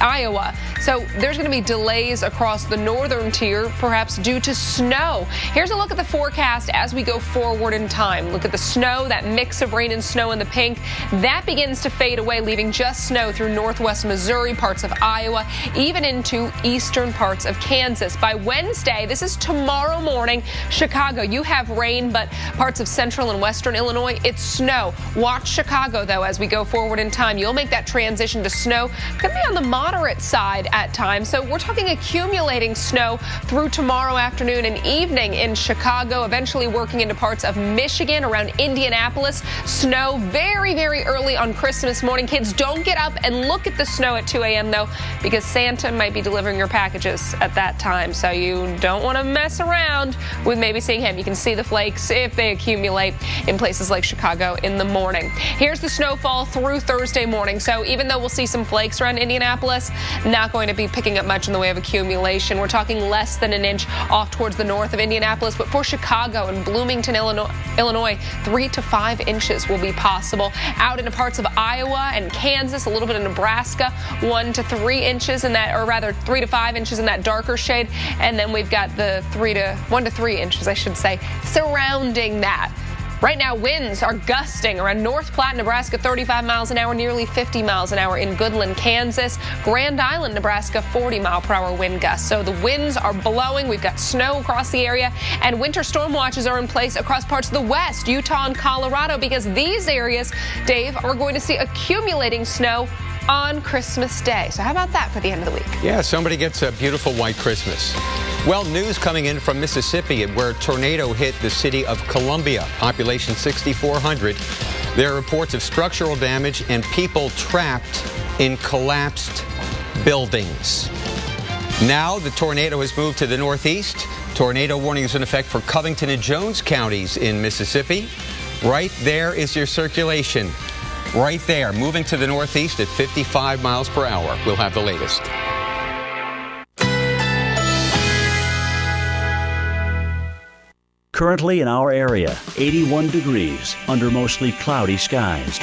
Iowa. So there's going to be delays across the northern tier, perhaps due to snow. Here's a look at the forecast as we go forward in time. Look at the snow, that mix of rain and snow in the pink. That begins to fade away, leaving just snow through northwest Missouri, parts of Iowa, even into eastern parts of Kansas. By Wednesday, this is tomorrow morning, Chicago, you have rain, but parts of central and western Illinois, it's snow. Watch Chicago, though, as we go forward in time. You'll make that transition to snow. Could be on the moderate side at times. So we're talking accumulating snow through tomorrow afternoon and evening in Chicago, eventually working into parts of Michigan, around Indianapolis. Snow very, very early on Christmas morning. Kids, don't get up and look at the snow at 2 a.m. though, because Santa might be delivering your packages at that time. So you don't want to mess around with maybe seeing him. You can see the flakes if they accumulate in places like Chicago in the morning. Here's the snowfall through Thursday morning. So even though we'll see some flakes around Indianapolis, Angeles. Not going to be picking up much in the way of accumulation. We're talking less than an inch off towards the north of Indianapolis, but for Chicago and Bloomington, Illinois, 3 to 5 inches will be possible. Out into parts of Iowa and Kansas, a little bit of Nebraska, 1 to 3 inches in that, or rather 3 to 5 inches in that darker shade. And then we've got the 1 to 3 inches, I should say, surrounding that. Right now, winds are gusting around North Platte, Nebraska, 35 miles an hour, nearly 50 miles an hour in Goodland, Kansas. Grand Island, Nebraska, 40-mile-per-hour wind gusts. So the winds are blowing. We've got snow across the area, and winter storm watches are in place across parts of the West, Utah, and Colorado, because these areas, Dave, are going to see accumulating snow on Christmas Day. So how about that for the end of the week? Yeah, somebody gets a beautiful white Christmas. Well, news coming in from Mississippi where a tornado hit the city of Columbia, population 6,400. There are reports of structural damage and people trapped in collapsed buildings. Now the tornado has moved to the northeast. Tornado warning is in effect for Covington and Jones counties in Mississippi. Right there is your circulation. Right there, moving to the northeast at 55 miles per hour. We'll have the latest. Currently in our area, 81 degrees under mostly cloudy skies.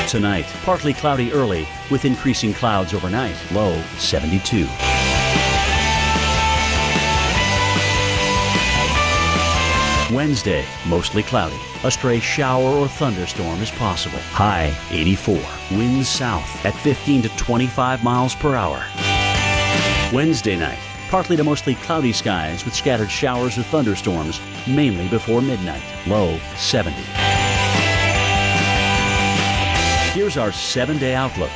Tonight, partly cloudy early with increasing clouds overnight, low 72. Wednesday, mostly cloudy. A stray shower or thunderstorm is possible. High 84. Winds south at 15 to 25 miles per hour. Wednesday night, partly to mostly cloudy skies with scattered showers or thunderstorms, mainly before midnight. Low 70. Here's our 7-day outlook.